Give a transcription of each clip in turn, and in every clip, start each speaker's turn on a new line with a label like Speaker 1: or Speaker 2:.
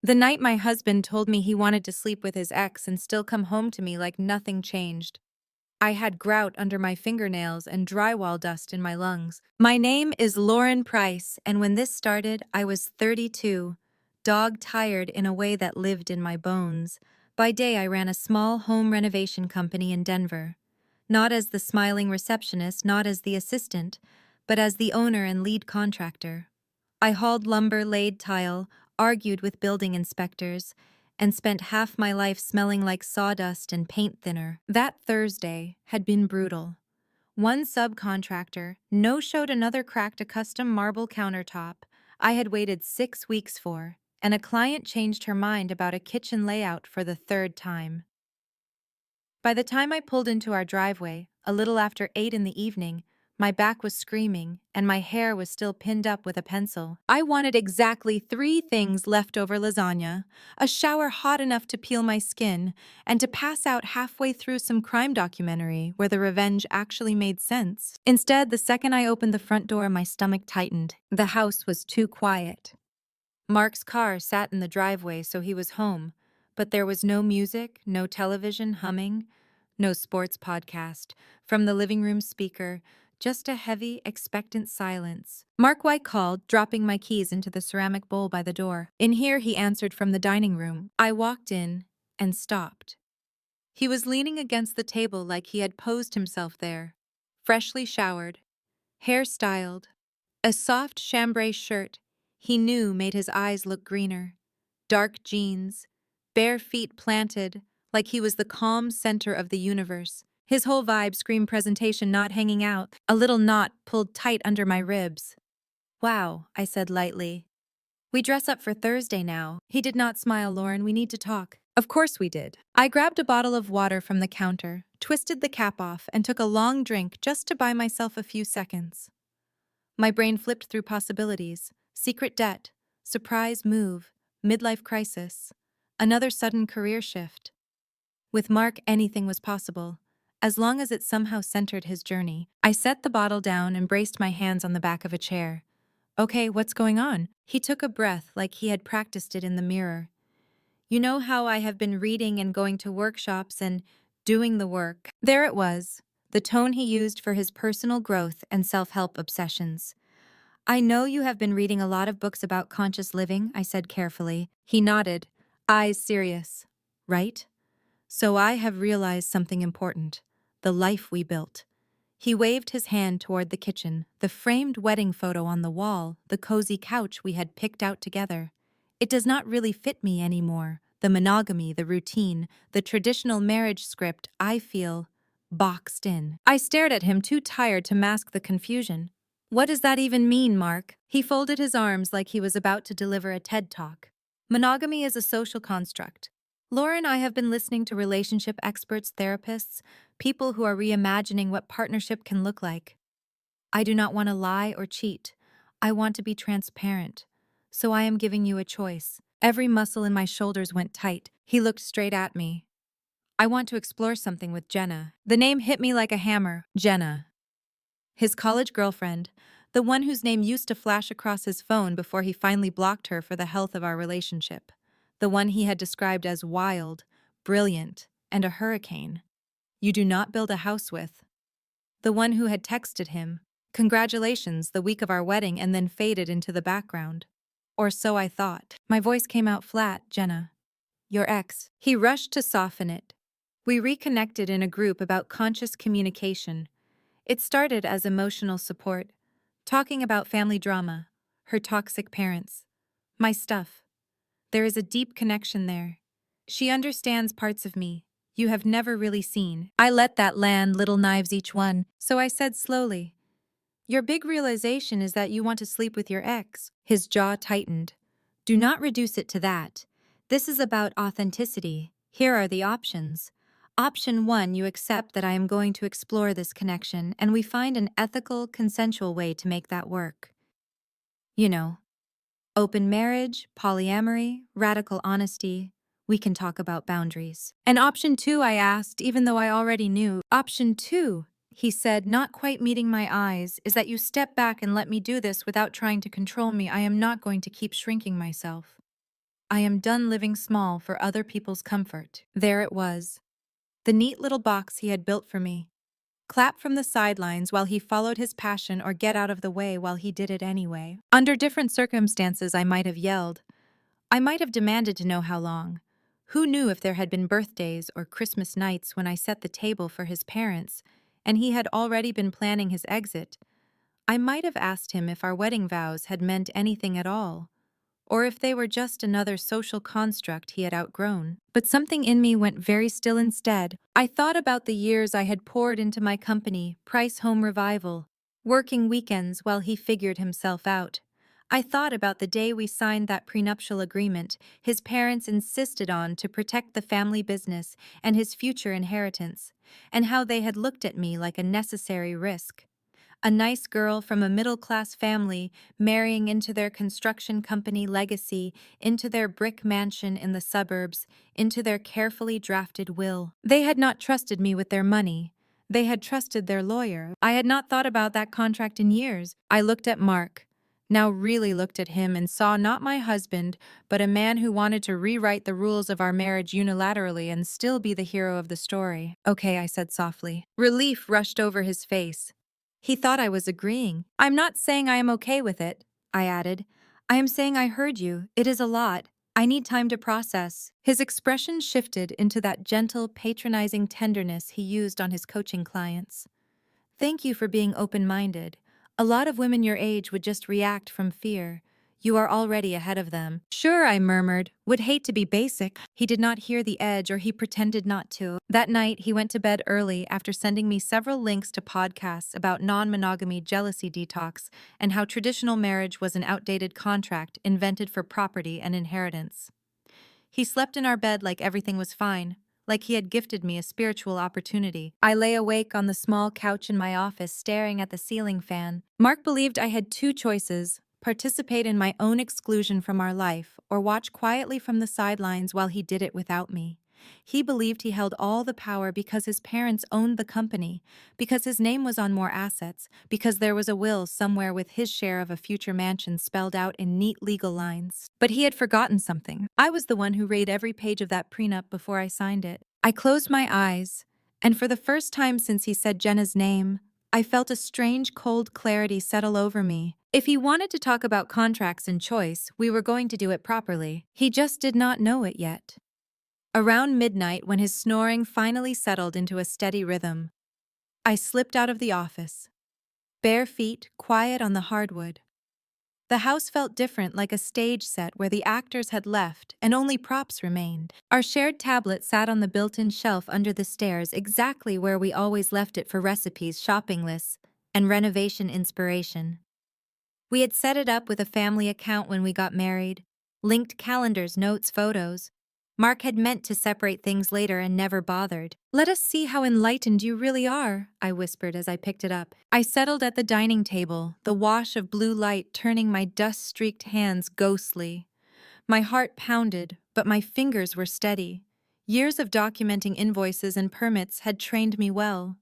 Speaker 1: The night my husband told me he wanted to sleep with his ex and still come home to me like nothing changed. I had grout under my fingernails and drywall dust in my lungs. My name is Lauren Price, and when this started, I was 32, dog-tired in a way that lived in my bones. By day, I ran a small home renovation company in Denver. Not as the smiling receptionist, not as the assistant, but as the owner and lead contractor. I hauled lumber, laid tile, argued with building inspectors, and spent half my life smelling like sawdust and paint thinner. That Thursday had been brutal. One subcontractor no-showed another cracked a custom marble countertop I had waited 6 weeks for, and a client changed her mind about a kitchen layout for the third time. By the time I pulled into our driveway, a little after 8 in the evening, my back was screaming, and my hair was still pinned up with a pencil. I wanted exactly 3 things: leftover lasagna, a shower hot enough to peel my skin, and to pass out halfway through some crime documentary where the revenge actually made sense. Instead, the second I opened the front door, my stomach tightened. The house was too quiet. Mark's car sat in the driveway, so he was home, but there was no music, no television humming, no sports podcast from the living room speaker, just a heavy, expectant silence. Mark White called, dropping my keys into the ceramic bowl by the door. In here, he answered from the dining room. I walked in and stopped. He was leaning against the table like he had posed himself there, freshly showered, hair styled, a soft chambray shirt he knew made his eyes look greener, dark jeans, bare feet planted like he was the calm center of the universe. His whole vibe screamed presentation, not hanging out, a little knot pulled tight under my ribs. Wow, I said lightly. We dress up for Thursday now. He did not smile. Lauren, we need to talk. Of course we did. I grabbed a bottle of water from the counter, twisted the cap off, and took a long drink just to buy myself a few seconds. My brain flipped through possibilities: secret debt, surprise move, midlife crisis, another sudden career shift. With Mark, anything was possible, as long as it somehow centered his journey. I set the bottle down and braced my hands on the back of a chair. Okay, what's going on? He took a breath like he had practiced it in the mirror. You know how I have been reading and going to workshops and doing the work. There it was, the tone he used for his personal growth and self-help obsessions. I know you have been reading a lot of books about conscious living, I said carefully. He nodded, eyes serious. Right? So I have realized something important: the life we built. He waved his hand toward the kitchen, the framed wedding photo on the wall, the cozy couch we had picked out together. It does not really fit me anymore. The monogamy, the routine, the traditional marriage script, I feel boxed in. I stared at him, too tired to mask the confusion. What does that even mean, Mark? He folded his arms like he was about to deliver a TED Talk. Monogamy is a social construct. Lauren, I have been listening to relationship experts, therapists, people who are reimagining what partnership can look like. I do not want to lie or cheat. I want to be transparent. So I am giving you a choice. Every muscle in my shoulders went tight. He looked straight at me. I want to explore something with Jenna. The name hit me like a hammer. Jenna. His college girlfriend, the one whose name used to flash across his phone before he finally blocked her for the health of our relationship. The one he had described as wild, brilliant, and a hurricane. You do not build a house with. The one who had texted him, "Congratulations," the week of our wedding, and then faded into the background. Or so I thought. My voice came out flat. Jenna. Your ex. He rushed to soften it. We reconnected in a group about conscious communication. It started as emotional support, talking about family drama, her toxic parents, my stuff. There is a deep connection there. She understands parts of me you have never really seen. I let that land, little knives each one, so I said slowly, your big realization is that you want to sleep with your ex. His jaw tightened. Do not reduce it to that. This is about authenticity. Here are the options. Option 1, you accept that I am going to explore this connection, and we find an ethical, consensual way to make that work. You know, open marriage, polyamory, radical honesty. We can talk about boundaries. And option 2, I asked, even though I already knew. Option 2, he said, not quite meeting my eyes, is that you step back and let me do this without trying to control me. I am not going to keep shrinking myself. I am done living small for other people's comfort. There it was, the neat little box he had built for me. Clap from the sidelines while he followed his passion, or get out of the way while he did it anyway. Under different circumstances, I might have yelled. I might have demanded to know how long. Who knew if there had been birthdays or Christmas nights when I set the table for his parents, and he had already been planning his exit. I might have asked him if our wedding vows had meant anything at all, or if they were just another social construct he had outgrown. But something in me went very still instead. I thought about the years I had poured into my company, Price Home Revival, working weekends while he figured himself out. I thought about the day we signed that prenuptial agreement his parents insisted on to protect the family business and his future inheritance, and how they had looked at me like a necessary risk. A nice girl from a middle-class family marrying into their construction company legacy, into their brick mansion in the suburbs, into their carefully drafted will. They had not trusted me with their money. They had trusted their lawyer. I had not thought about that contract in years. I looked at Mark, now really looked at him, and saw not my husband, but a man who wanted to rewrite the rules of our marriage unilaterally and still be the hero of the story. Okay, I said softly. Relief rushed over his face. He thought I was agreeing. I'm not saying I am okay with it, I added. I am saying I heard you. It is a lot. I need time to process. His expression shifted into that gentle, patronizing tenderness he used on his coaching clients. Thank you for being open-minded. A lot of women your age would just react from fear. You are already ahead of them. Sure, I murmured. Would hate to be basic. He did not hear the edge, or he pretended not to. That night, he went to bed early after sending me several links to podcasts about non-monogamy jealousy detox and how traditional marriage was an outdated contract invented for property and inheritance. He slept in our bed like everything was fine, like he had gifted me a spiritual opportunity. I lay awake on the small couch in my office staring at the ceiling fan. Mark believed I had two choices: participate in my own exclusion from our life, or watch quietly from the sidelines while he did it without me. He believed he held all the power because his parents owned the company, because his name was on more assets, because there was a will somewhere with his share of a future mansion spelled out in neat legal lines. But he had forgotten something. I was the one who read every page of that prenup before I signed it. I closed my eyes, and for the first time since he said Jenna's name, I felt a strange cold clarity settle over me. If he wanted to talk about contracts and choice, we were going to do it properly. He just did not know it yet. Around midnight, when his snoring finally settled into a steady rhythm, I slipped out of the office. Bare feet, quiet on the hardwood. The house felt different, like a stage set where the actors had left and only props remained. Our shared tablet sat on the built-in shelf under the stairs, exactly where we always left it for recipes, shopping lists, and renovation inspiration. We had set it up with a family account when we got married, linked calendars, notes, photos. Mark had meant to separate things later and never bothered. Let us see how enlightened you really are, I whispered as I picked it up. I settled at the dining table, the wash of blue light turning my dust-streaked hands ghostly. My heart pounded, but my fingers were steady. Years of documenting invoices and permits had trained me well.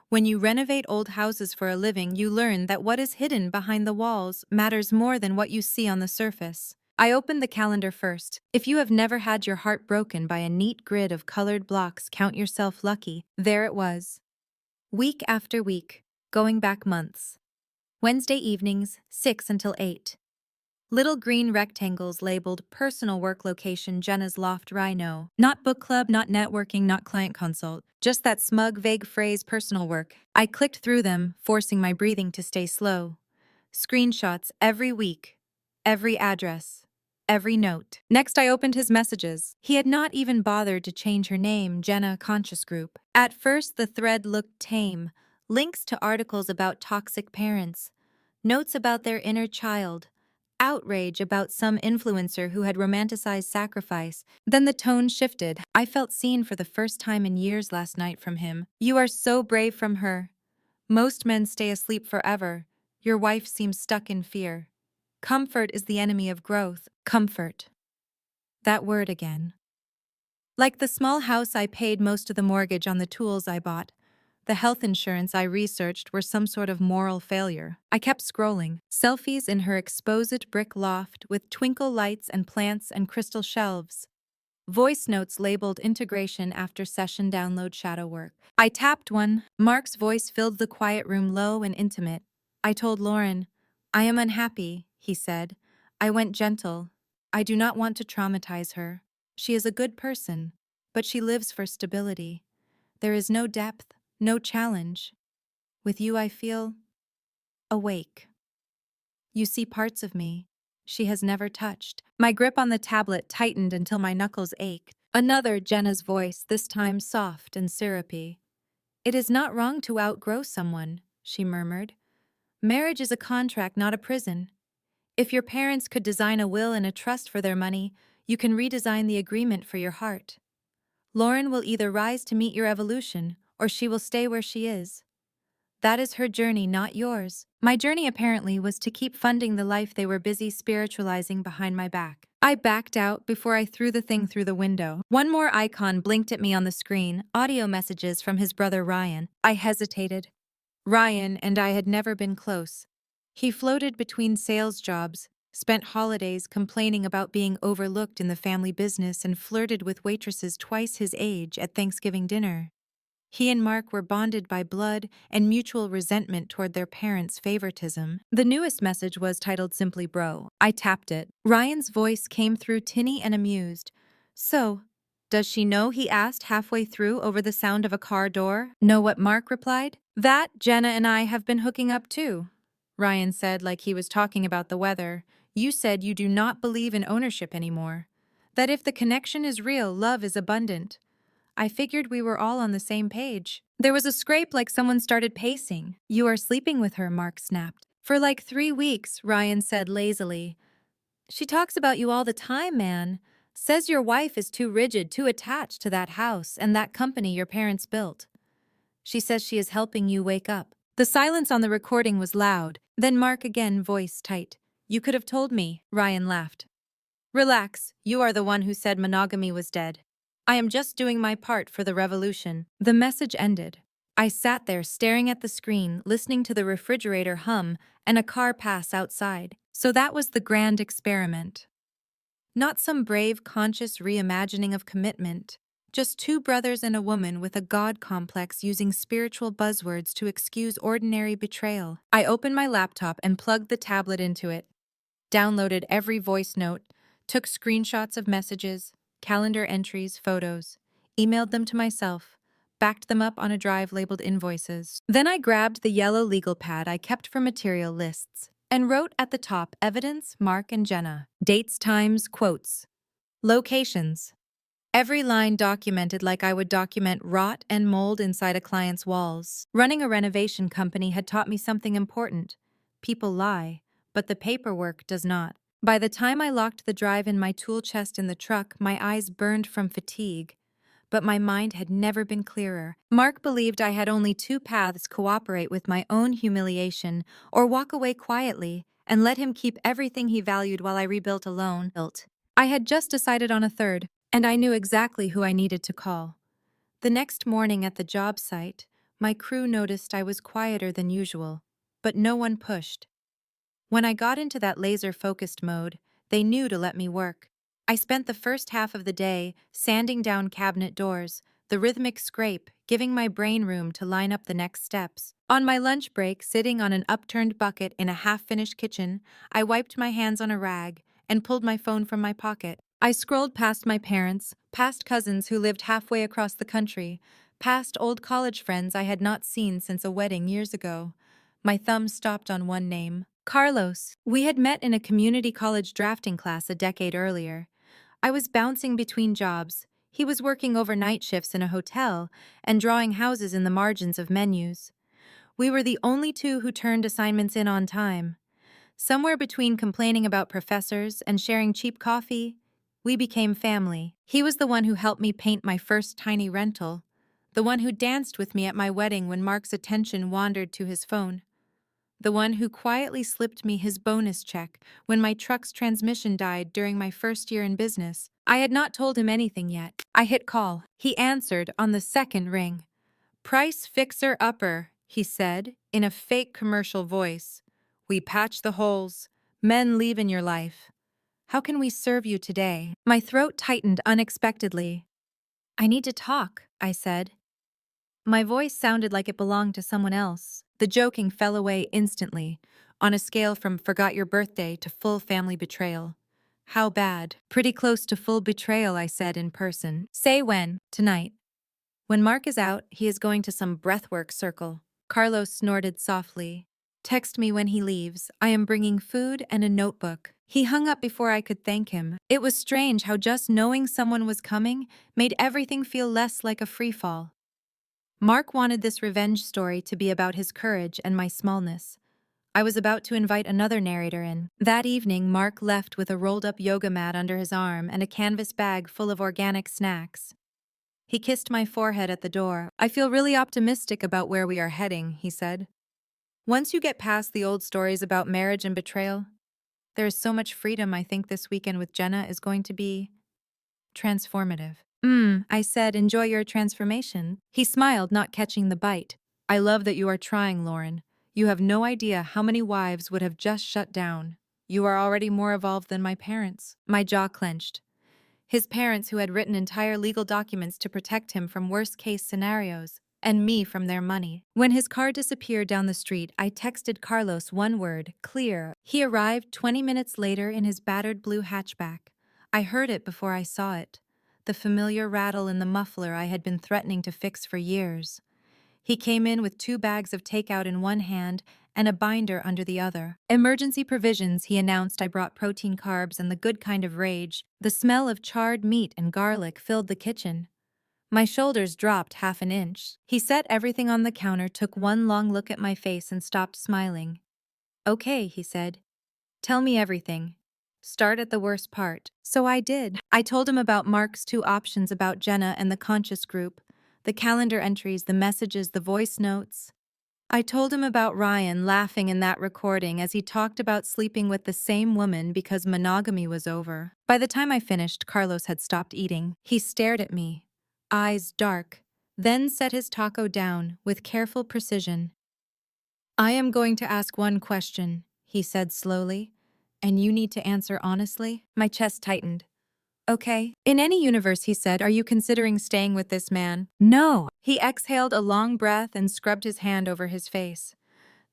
Speaker 1: When you renovate old houses for a living, you learn that what is hidden behind the walls matters more than what you see on the surface. I opened the calendar first. If you have never had your heart broken by a neat grid of colored blocks, count yourself lucky. There it was. Week after week, going back months. Wednesday evenings, 6 until 8. Little green rectangles labeled personal work location Jenna's loft Rhino. Not book club, not networking, not client consult. Just that smug, vague phrase personal work. I clicked through them, forcing my breathing to stay slow. Screenshots every week. Every address. Every note. Next, I opened his messages. He had not even bothered to change her name, Jenna Conscious Group. At first, the thread looked tame. Links to articles about toxic parents. Notes about their inner child. Outrage about some influencer who had romanticized sacrifice. Then the tone shifted. I felt seen for the first time in years last night from him. You are so brave from her. Most men stay asleep forever. Your wife seems stuck in fear. Comfort is the enemy of growth. Comfort. That word again. Like the small house I paid most of the mortgage on the tools I bought. the health insurance I researched were some sort of moral failure. I kept scrolling. Selfies in her exposed brick loft with twinkle lights and plants and crystal shelves. Voice notes labeled integration after session download shadow work. I tapped one. Mark's voice filled the quiet room low and intimate. I told Lauren, "I am unhappy," he said. I went gentle. "I do not want to traumatize her. She is a good person, but she lives for stability. There is no depth, no challenge. With you I feel awake. You see parts of me she has never touched." My grip on the tablet tightened until my knuckles ached. Another Jenna's voice, this time soft and syrupy. "It is not wrong to outgrow someone," she murmured. "Marriage is a contract, not a prison. If your parents could design a will and a trust for their money, you can redesign the agreement for your heart. Lauren will either rise to meet your evolution, or she will stay where she is. That is her journey, not yours." My journey apparently was to keep funding the life they were busy spiritualizing behind my back. I backed out before I threw the thing through the window. One more icon blinked at me on the screen, audio messages from his brother Ryan. I hesitated. Ryan and I had never been close. He floated between sales jobs, spent holidays complaining about being overlooked in the family business, and flirted with waitresses twice his age at Thanksgiving dinner. He and Mark were bonded by blood and mutual resentment toward their parents' favoritism. The newest message was titled simply Bro. I tapped it. Ryan's voice came through tinny and amused. "So, does she know?" he asked halfway through over the sound of a car door. "Know what?" Mark replied. "That Jenna and I have been hooking up too," Ryan said like he was talking about the weather. "You said you do not believe in ownership anymore. That if the connection is real, love is abundant. I figured we were all on the same page." There was a scrape like someone started pacing. "You are sleeping with her," Mark snapped. "For like 3 weeks," Ryan said lazily. "She talks about you all the time, man. Says your wife is too rigid, too attached to that house and that company your parents built. She says she is helping you wake up." The silence on the recording was loud. Then Mark again, voice tight. "You could have told me," Ryan laughed. "Relax, you are the one who said monogamy was dead. I am just doing my part for the revolution." The message ended. I sat there staring at the screen, listening to the refrigerator hum and a car pass outside. So that was the grand experiment. Not some brave, conscious reimagining of commitment. Just two brothers and a woman with a God complex using spiritual buzzwords to excuse ordinary betrayal. I opened my laptop and plugged the tablet into it. Downloaded every voice note, took screenshots of messages, calendar entries, photos, emailed them to myself, backed them up on a drive labeled invoices. Then I grabbed the yellow legal pad I kept for material lists and wrote at the top evidence, Mark and Jenna, dates, times, quotes, locations. Every line documented like I would document rot and mold inside a client's walls. Running a renovation company had taught me something important. People lie, but the paperwork does not. By the time I locked the drive in my tool chest in the truck, my eyes burned from fatigue. But my mind had never been clearer. Mark believed I had only two paths: cooperate with my own humiliation or walk away quietly and let him keep everything he valued while I rebuilt alone. I had just decided on a third, and I knew exactly who I needed to call. The next morning at the job site, my crew noticed I was quieter than usual, but no one pushed. When I got into that laser-focused mode, they knew to let me work. I spent the first half of the day sanding down cabinet doors, the rhythmic scrape giving my brain room to line up the next steps. On my lunch break, sitting on an upturned bucket in a half-finished kitchen, I wiped my hands on a rag and pulled my phone from my pocket. I scrolled past my parents, past cousins who lived halfway across the country, past old college friends I had not seen since a wedding years ago. My thumb stopped on one name: Carlos. We had met in a community college drafting class a decade earlier. I was bouncing between jobs. He was working overnight shifts in a hotel and drawing houses in the margins of menus. We were the only two who turned assignments in on time. Somewhere between complaining about professors and sharing cheap coffee, we became family. He was the one who helped me paint my first tiny rental, the one who danced with me at my wedding when Mark's attention wandered to his phone, the one who quietly slipped me his bonus check when my truck's transmission died during my first year in business. I had not told him anything yet. I hit call. He answered on the second ring. Price fixer-upper, he said, in a fake commercial voice. We patch the holes. Men leave in your life. How can we serve you today? My throat tightened unexpectedly. I need to talk, I said. My voice sounded like it belonged to someone else. The joking fell away instantly, on a scale from forgot your birthday to full family betrayal. How bad? Pretty close to full betrayal, I said in person. Say when. Tonight. When Mark is out, he is going to some breathwork circle. Carlos snorted softly. Text me when he leaves. I am bringing food and a notebook. He hung up before I could thank him. It was strange how just knowing someone was coming made everything feel less like a free-fall. Mark wanted this revenge story to be about his courage and my smallness. I was about to invite another narrator in. That evening, Mark left with a rolled-up yoga mat under his arm and a canvas bag full of organic snacks. He kissed my forehead at the door. I feel really optimistic about where we are heading, he said. Once you get past the old stories about marriage and betrayal, there is so much freedom. I think this weekend with Jenna is going to be transformative. I said, enjoy your transformation. He smiled, not catching the bite. I love that you are trying, Lauren. You have no idea how many wives would have just shut down. You are already more evolved than my parents. My jaw clenched. His parents, who had written entire legal documents to protect him from worst-case scenarios, and me from their money. When his car disappeared down the street, I texted Carlos one word, clear. He arrived 20 minutes later in his battered blue hatchback. I heard it before I saw it. The familiar rattle in the muffler I had been threatening to fix for years. He came in with 2 bags of takeout in one hand and a binder under the other. Emergency provisions, he announced. I brought protein, carbs, and the good kind of rage. The smell of charred meat and garlic filled the kitchen. My shoulders dropped half an inch. He set everything on the counter, took one long look at my face, and stopped smiling. Okay, he said. Tell me everything. Start at the worst part. So I did. I told him about Mark's 2 options, about Jenna and the conscious group, the calendar entries, the messages, the voice notes. I told him about Ryan laughing in that recording as he talked about sleeping with the same woman because monogamy was over. By the time I finished, Carlos had stopped eating. He stared at me, eyes dark, then set his taco down with careful precision. I am going to ask one question, he said slowly, and you need to answer honestly. My chest tightened. Okay. In any universe, he said, are you considering staying with this man? No. He exhaled a long breath and scrubbed his hand over his face.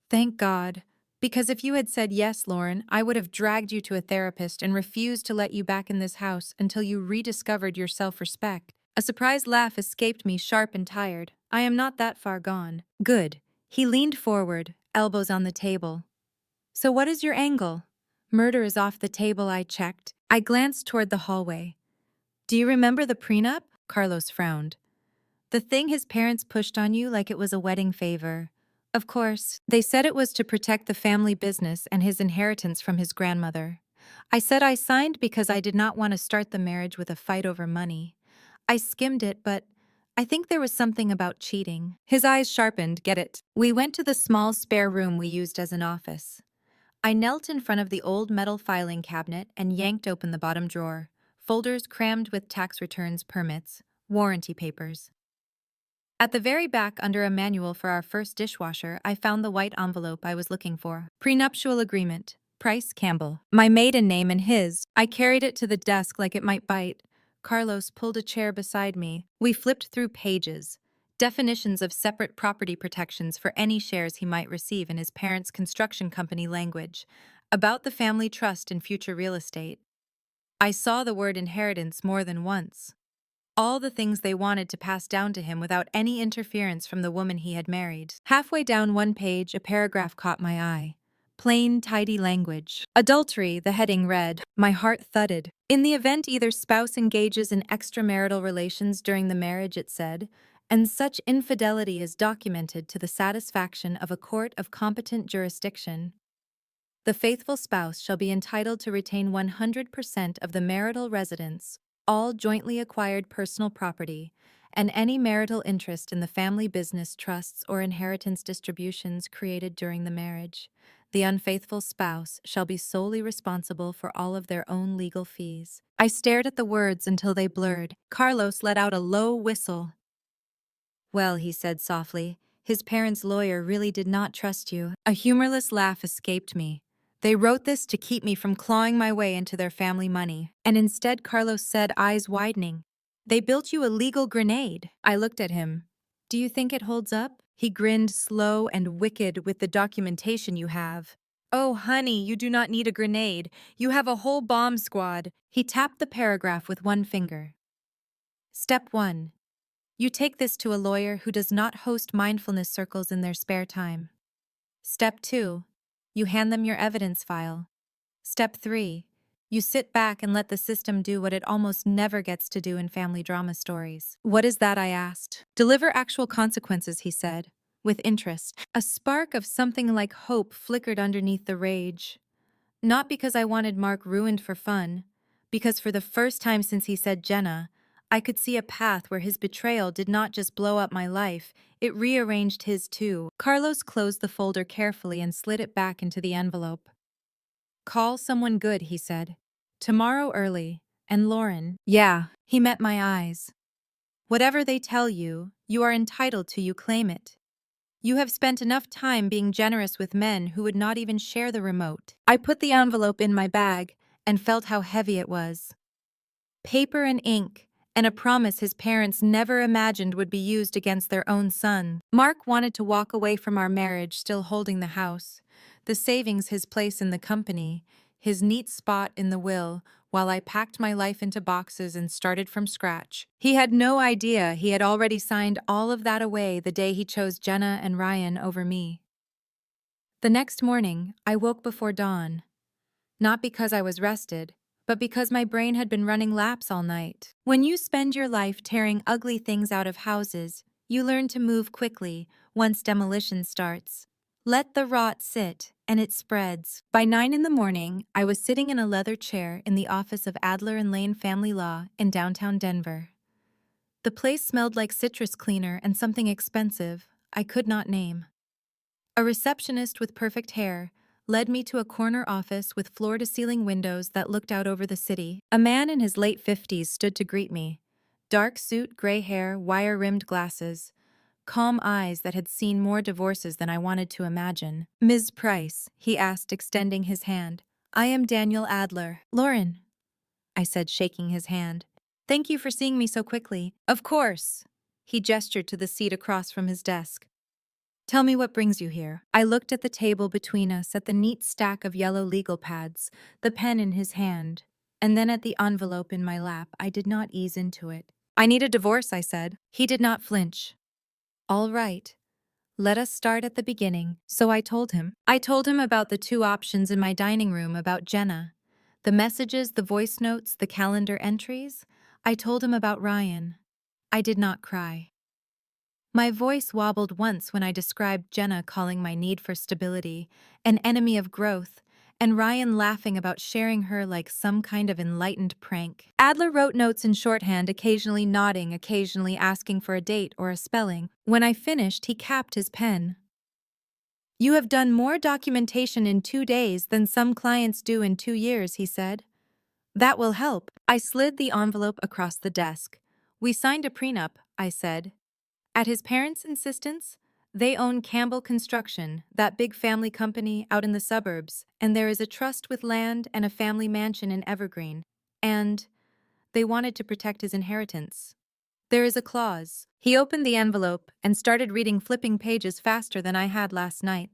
Speaker 1: Thank God. Because if you had said yes, Lauren, I would have dragged you to a therapist and refused to let you back in this house until you rediscovered your self-respect. A surprised laugh escaped me, sharp and tired. I am not that far gone. Good. He leaned forward, elbows on the table. So what is your angle? Murder is off the table, I checked. I glanced toward the hallway. Do you remember the prenup? Carlos frowned. The thing his parents pushed on you like it was a wedding favor. Of course, they said it was to protect the family business and his inheritance from his grandmother. I said I signed because I did not want to start the marriage with a fight over money. I skimmed it, but I think there was something about cheating. His eyes sharpened, get it? We went to the small spare room we used as an office. I knelt in front of the old metal filing cabinet and yanked open the bottom drawer. Folders crammed with tax returns, permits, warranty papers. At the very back, under a manual for our first dishwasher, I found the white envelope I was looking for. Prenuptial agreement. Price Campbell. My maiden name and his. I carried it to the desk like it might bite. Carlos pulled a chair beside me. We flipped through pages. Definitions of separate property protections for any shares he might receive in his parents' construction company language. About the family trust in future real estate. I saw the word inheritance more than once. All the things they wanted to pass down to him without any interference from the woman he had married. Halfway down one page, a paragraph caught my eye. Plain, tidy language. Adultery, the heading read. My heart thudded. In the event either spouse engages in extramarital relations during the marriage, it said, and such infidelity is documented to the satisfaction of a court of competent jurisdiction, the faithful spouse shall be entitled to retain 100% of the marital residence, all jointly acquired personal property, and any marital interest in the family business trusts or inheritance distributions created during the marriage. The unfaithful spouse shall be solely responsible for all of their own legal fees. I stared at the words until they blurred. Carlos let out a low whistle. Well, he said softly, his parents' lawyer really did not trust you. A humorless laugh escaped me. They wrote this to keep me from clawing my way into their family money. And instead, Carlos said, eyes widening, they built you a legal grenade. I looked at him. Do you think it holds up? He grinned slow and wicked with the documentation you have. Oh, honey, you do not need a grenade. You have a whole bomb squad. He tapped the paragraph with one finger. Step 1. You take this to a lawyer who does not host mindfulness circles in their spare time. Step 2. You hand them your evidence file. Step 3. You sit back and let the system do what it almost never gets to do in family drama stories. What is that? I asked. Deliver actual consequences, he said, with interest. A spark of something like hope flickered underneath the rage. Not because I wanted Mark ruined for fun, because for the first time since he said Jenna, I could see a path where his betrayal did not just blow up my life, it rearranged his too. Carlos closed the folder carefully and slid it back into the envelope. Call someone good, he said. Tomorrow early. And Lauren. Yeah, he met my eyes. Whatever they tell you, you are entitled to, you claim it. You have spent enough time being generous with men who would not even share the remote. I put the envelope in my bag and felt how heavy it was. Paper and ink, and a promise his parents never imagined would be used against their own son. Mark wanted to walk away from our marriage still holding the house, the savings, his place in the company, his neat spot in the will, while I packed my life into boxes and started from scratch. He had no idea he had already signed all of that away the day he chose Jenna and Ryan over me. The next morning, I woke before dawn. Not because I was rested, but because my brain had been running laps all night. When you spend your life tearing ugly things out of houses, you learn to move quickly once demolition starts. Let the rot sit, and it spreads. By 9 in the morning, I was sitting in a leather chair in the office of Adler and Lane Family Law in downtown Denver. The place smelled like citrus cleaner and something expensive I could not name. A receptionist with perfect hair led me to a corner office with floor-to-ceiling windows that looked out over the city. A man in his late 50s stood to greet me. Dark suit, gray hair, wire-rimmed glasses. Calm eyes that had seen more divorces than I wanted to imagine. Ms. Price, he asked, extending his hand. I am Daniel Adler. Lauren, I said, shaking his hand. Thank you for seeing me so quickly. Of course. He gestured to the seat across from his desk. Tell me what brings you here. I looked at the table between us, at the neat stack of yellow legal pads, the pen in his hand, and then at the envelope in my lap. I did not ease into it. I need a divorce, I said. He did not flinch. All right. Let us start at the beginning. So I told him. I told him about the 2 options in my dining room, about Jenna. The messages, the voice notes, the calendar entries. I told him about Ryan. I did not cry. My voice wobbled once when I described Jenna calling my need for stability an enemy of growth, and Ryan laughing about sharing her like some kind of enlightened prank. Adler wrote notes in shorthand, occasionally nodding, occasionally asking for a date or a spelling. When I finished, he capped his pen. You have done more documentation in 2 days than some clients do in 2 years, he said. That will help. I slid the envelope across the desk. We signed a prenup, I said. At his parents' insistence, they own Campbell Construction, that big family company out in the suburbs, and there is a trust with land and a family mansion in Evergreen, and they wanted to protect his inheritance. There is a clause. He opened the envelope and started reading, flipping pages faster than I had last night.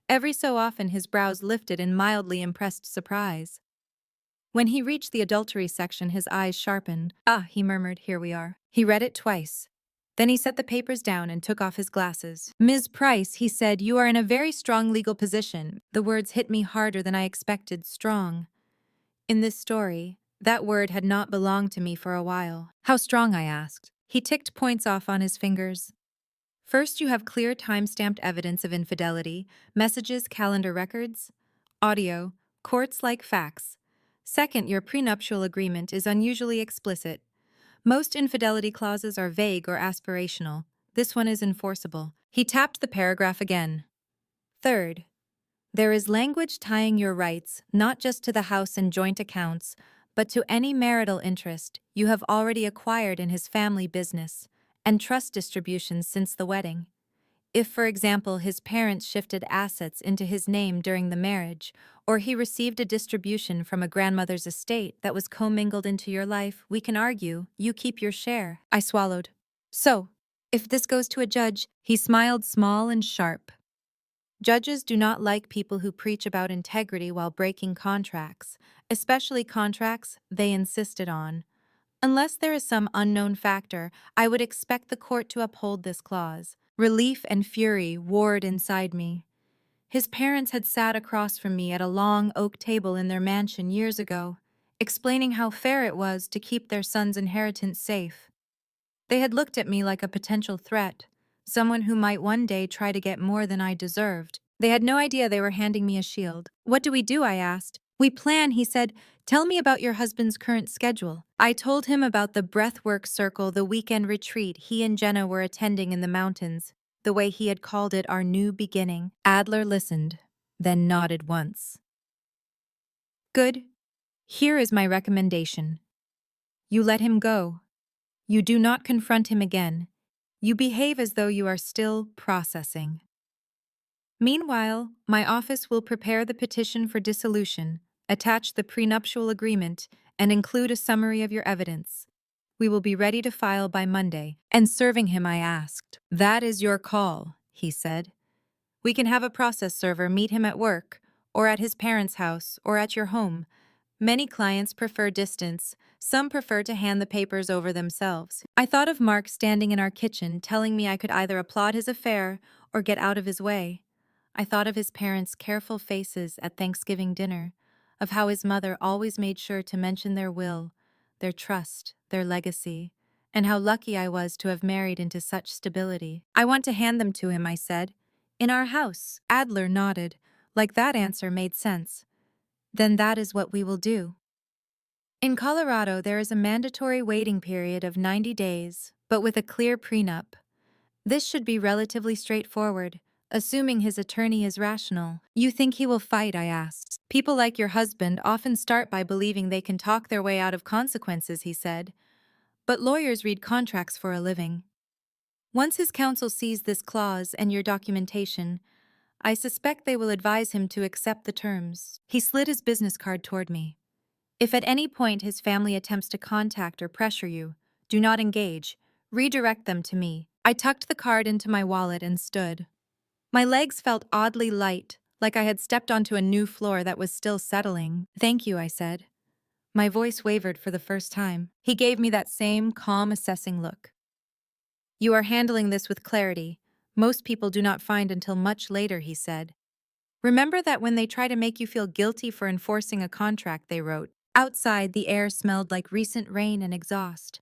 Speaker 1: Every so often his brows lifted in mildly impressed surprise. When he reached the adultery section, his eyes sharpened. Ah, he murmured, here we are. He read it twice. Then he set the papers down and took off his glasses. Ms. Price, he said, you are in a very strong legal position. The words hit me harder than I expected. Strong. In this story, that word had not belonged to me for a while. How strong? I asked. He ticked points off on his fingers. First, you have clear time-stamped evidence of infidelity, messages, calendar records, audio, courts-like facts. Second, your prenuptial agreement is unusually explicit. Most infidelity clauses are vague or aspirational. This one is enforceable. He tapped the paragraph again. Third, there is language tying your rights not just to the house and joint accounts, but to any marital interest you have already acquired in his family business, and trust distributions since the wedding. If, for example, his parents shifted assets into his name during the marriage, or he received a distribution from a grandmother's estate that was commingled into your life, we can argue you keep your share. I swallowed. So, if this goes to a judge, he smiled small and sharp. Judges do not like people who preach about integrity while breaking contracts, especially contracts they insisted on. Unless there is some unknown factor, I would expect the court to uphold this clause. Relief and fury warred inside me. His parents had sat across from me at a long oak table in their mansion years ago, explaining how fair it was to keep their son's inheritance safe. They had looked at me like a potential threat, someone who might one day try to get more than I deserved. They had no idea they were handing me a shield. What do we do? I asked. We plan, he said. Tell me about your husband's current schedule. I told him about the breathwork circle, the weekend retreat he and Jenna were attending in the mountains, the way he had called it our new beginning. Adler listened, then nodded once. Good. Here is my recommendation. You let him go. You do not confront him again. You behave as though you are still processing. Meanwhile, my office will prepare the petition for dissolution, attach the prenuptial agreement, and include a summary of your evidence. We will be ready to file by Monday. And serving him, I asked. That is your call, he said. We can have a process server meet him at work, or at his parents' house, or at your home. Many clients prefer distance. Some prefer to hand the papers over themselves. I thought of Mark standing in our kitchen telling me I could either applaud his affair or get out of his way. I thought of his parents' careful faces at Thanksgiving dinner, of how his mother always made sure to mention their will, their trust, their legacy, and how lucky I was to have married into such stability. I want to hand them to him, I said. In our house. Adler nodded, like that answer made sense. Then that is what we will do. In Colorado, there is a mandatory waiting period of 90 days, but with a clear prenup. This should be relatively straightforward, assuming his attorney is rational. You think he will fight? I asked. People like your husband often start by believing they can talk their way out of consequences, he said. But lawyers read contracts for a living. Once his counsel sees this clause and your documentation, I suspect they will advise him to accept the terms. He slid his business card toward me. If at any point his family attempts to contact or pressure you, do not engage. Redirect them to me. I tucked the card into my wallet and stood. My legs felt oddly light, like I had stepped onto a new floor that was still settling. Thank you, I said. My voice wavered for the first time. He gave me that same calm, assessing look. You are handling this with clarity. Most people do not find until much later, he said. Remember that when they try to make you feel guilty for enforcing a contract they wrote. Outside, the air smelled like recent rain and exhaust.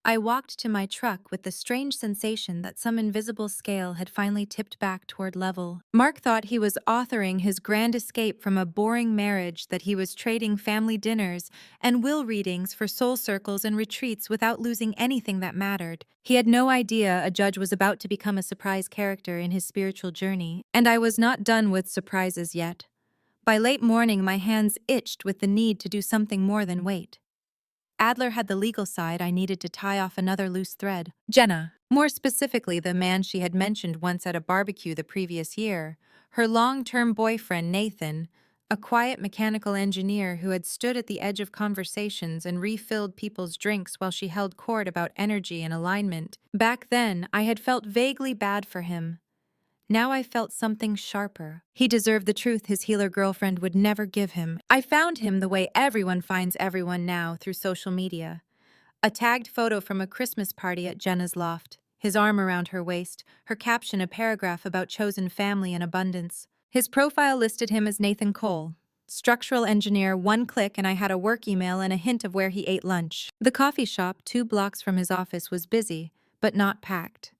Speaker 1: I walked to my truck with the strange sensation that some invisible scale had finally tipped back toward level. Mark thought he was authoring his grand escape from a boring marriage, that he was trading family dinners and will readings for soul circles and retreats without losing anything that mattered. He had no idea a judge was about to become a surprise character in his spiritual journey, and I was not done with surprises yet. By late morning, my hands itched with the need to do something more than wait. Adler had the legal side I needed to tie off another loose thread. Jenna, more specifically the man she had mentioned once at a barbecue the previous year, her long-term boyfriend Nathan, a quiet mechanical engineer who had stood at the edge of conversations and refilled people's drinks while she held court about energy and alignment. Back then, I had felt vaguely bad for him. Now I felt something sharper. He deserved the truth his healer girlfriend would never give him. I found him the way everyone finds everyone now, through social media. A tagged photo from a Christmas party at Jenna's loft, his arm around her waist, her caption a paragraph about chosen family and abundance. His profile listed him as Nathan Cole, structural engineer. One click and I had a work email and a hint of where he ate lunch. The coffee shop 2 blocks from his office was busy, but not packed.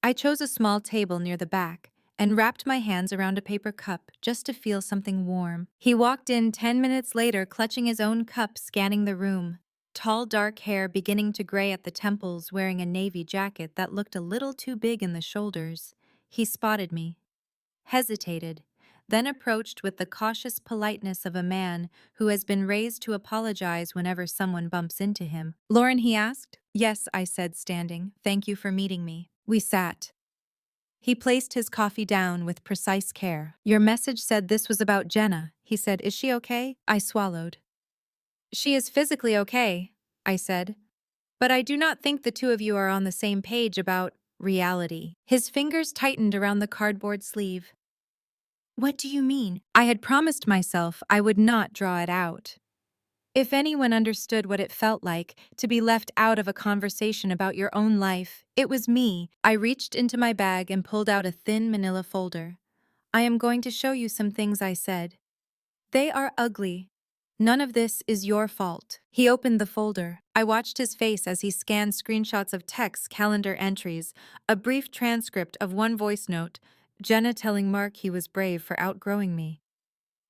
Speaker 1: I chose a small table near the back and wrapped my hands around a paper cup just to feel something warm. He walked in 10 minutes later, clutching his own cup, scanning the room. Tall, dark hair beginning to gray at the temples, wearing a navy jacket that looked a little too big in the shoulders. He spotted me. Hesitated, then approached with the cautious politeness of a man who has been raised to apologize whenever someone bumps into him. "Lauren," he asked. "Yes," I said, standing. "Thank you for meeting me." We sat. He placed his coffee down with precise care. "Your message said this was about Jenna," he said. "Is she okay?" I swallowed. "She is physically okay," I said. "But I do not think the two of you are on the same page about reality." His fingers tightened around the cardboard sleeve. "What do you mean?" I had promised myself I would not draw it out. If anyone understood what it felt like to be left out of a conversation about your own life, it was me. I reached into my bag and pulled out a thin manila folder. "I am going to show you some things," I said. "They are ugly. None of this is your fault." He opened the folder. I watched his face as he scanned screenshots of texts, calendar entries, a brief transcript of one voice note, Jenna telling Mark he was brave for outgrowing me.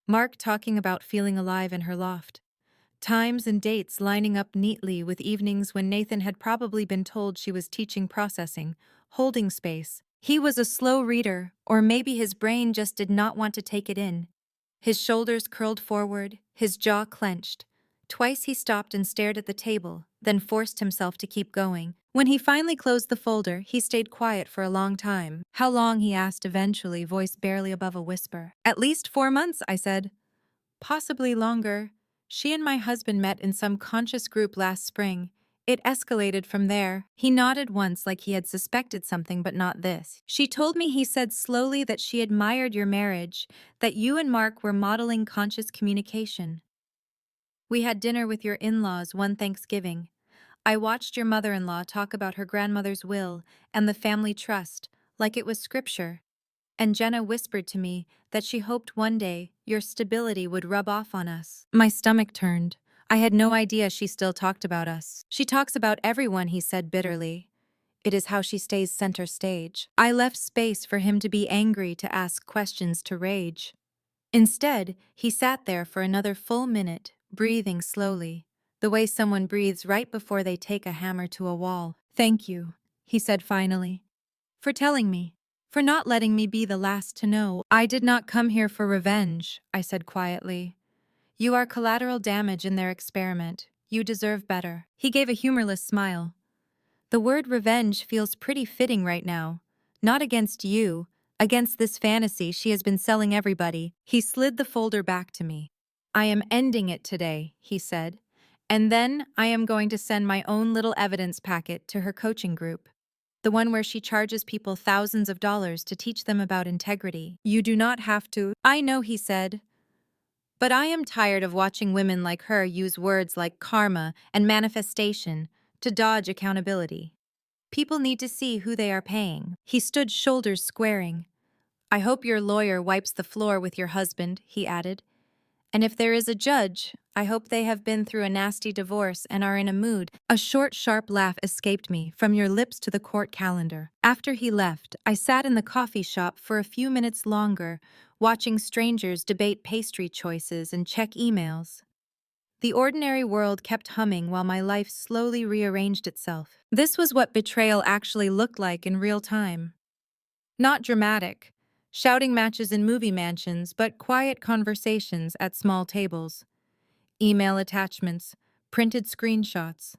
Speaker 1: Mark talking about feeling alive in her loft. Times and dates lining up neatly with evenings when Nathan had probably been told she was teaching processing, holding space. He was a slow reader, or maybe his brain just did not want to take it in. His shoulders curled forward, his jaw clenched. Twice he stopped and stared at the table, then forced himself to keep going. When he finally closed the folder, he stayed quiet for a long time. "How long?" he asked eventually, voice barely above a whisper. "At least 4 months," I said. "Possibly longer. She and my husband met in some conscious group last spring. It escalated from there." He nodded once like he had suspected something but not this. "She told me," he said slowly, "that she admired your marriage, that you and Mark were modeling conscious communication. We had dinner with your in-laws one Thanksgiving. I watched your mother-in-law talk about her grandmother's will and the family trust, like it was scripture. And Jenna whispered to me that she hoped one day your stability would rub off on us." My stomach turned. I had no idea she still talked about us. "She talks about everyone," he said bitterly. "It is how she stays center stage." I left space for him to be angry, to ask questions, to rage. Instead, he sat there for another full minute, breathing slowly, the way someone breathes right before they take a hammer to a wall. "Thank you," he said finally, "for telling me. For not letting me be the last to know." "I did not come here for revenge," I said quietly. "You are collateral damage in their experiment. You deserve better." He gave a humorless smile. "The word revenge feels pretty fitting right now. Not against you, against this fantasy she has been selling everybody." He slid the folder back to me. "I am ending it today," he said. "And then I am going to send my own little evidence packet to her coaching group. The one where she charges people thousands of dollars to teach them about integrity. You do not have to." "I know," he said. "But I am tired of watching women like her use words like karma and manifestation to dodge accountability. People need to see who they are paying." He stood, shoulders squaring. "I hope your lawyer wipes the floor with your husband," he added. "And if there is a judge, I hope they have been through a nasty divorce and are in a mood." A short, sharp laugh escaped me, from your lips to the court calendar. After he left, I sat in the coffee shop for a few minutes longer, watching strangers debate pastry choices and check emails. The ordinary world kept humming while my life slowly rearranged itself. This was what betrayal actually looked like in real time. Not dramatic, shouting matches in movie mansions, but quiet conversations at small tables. Email attachments, printed screenshots.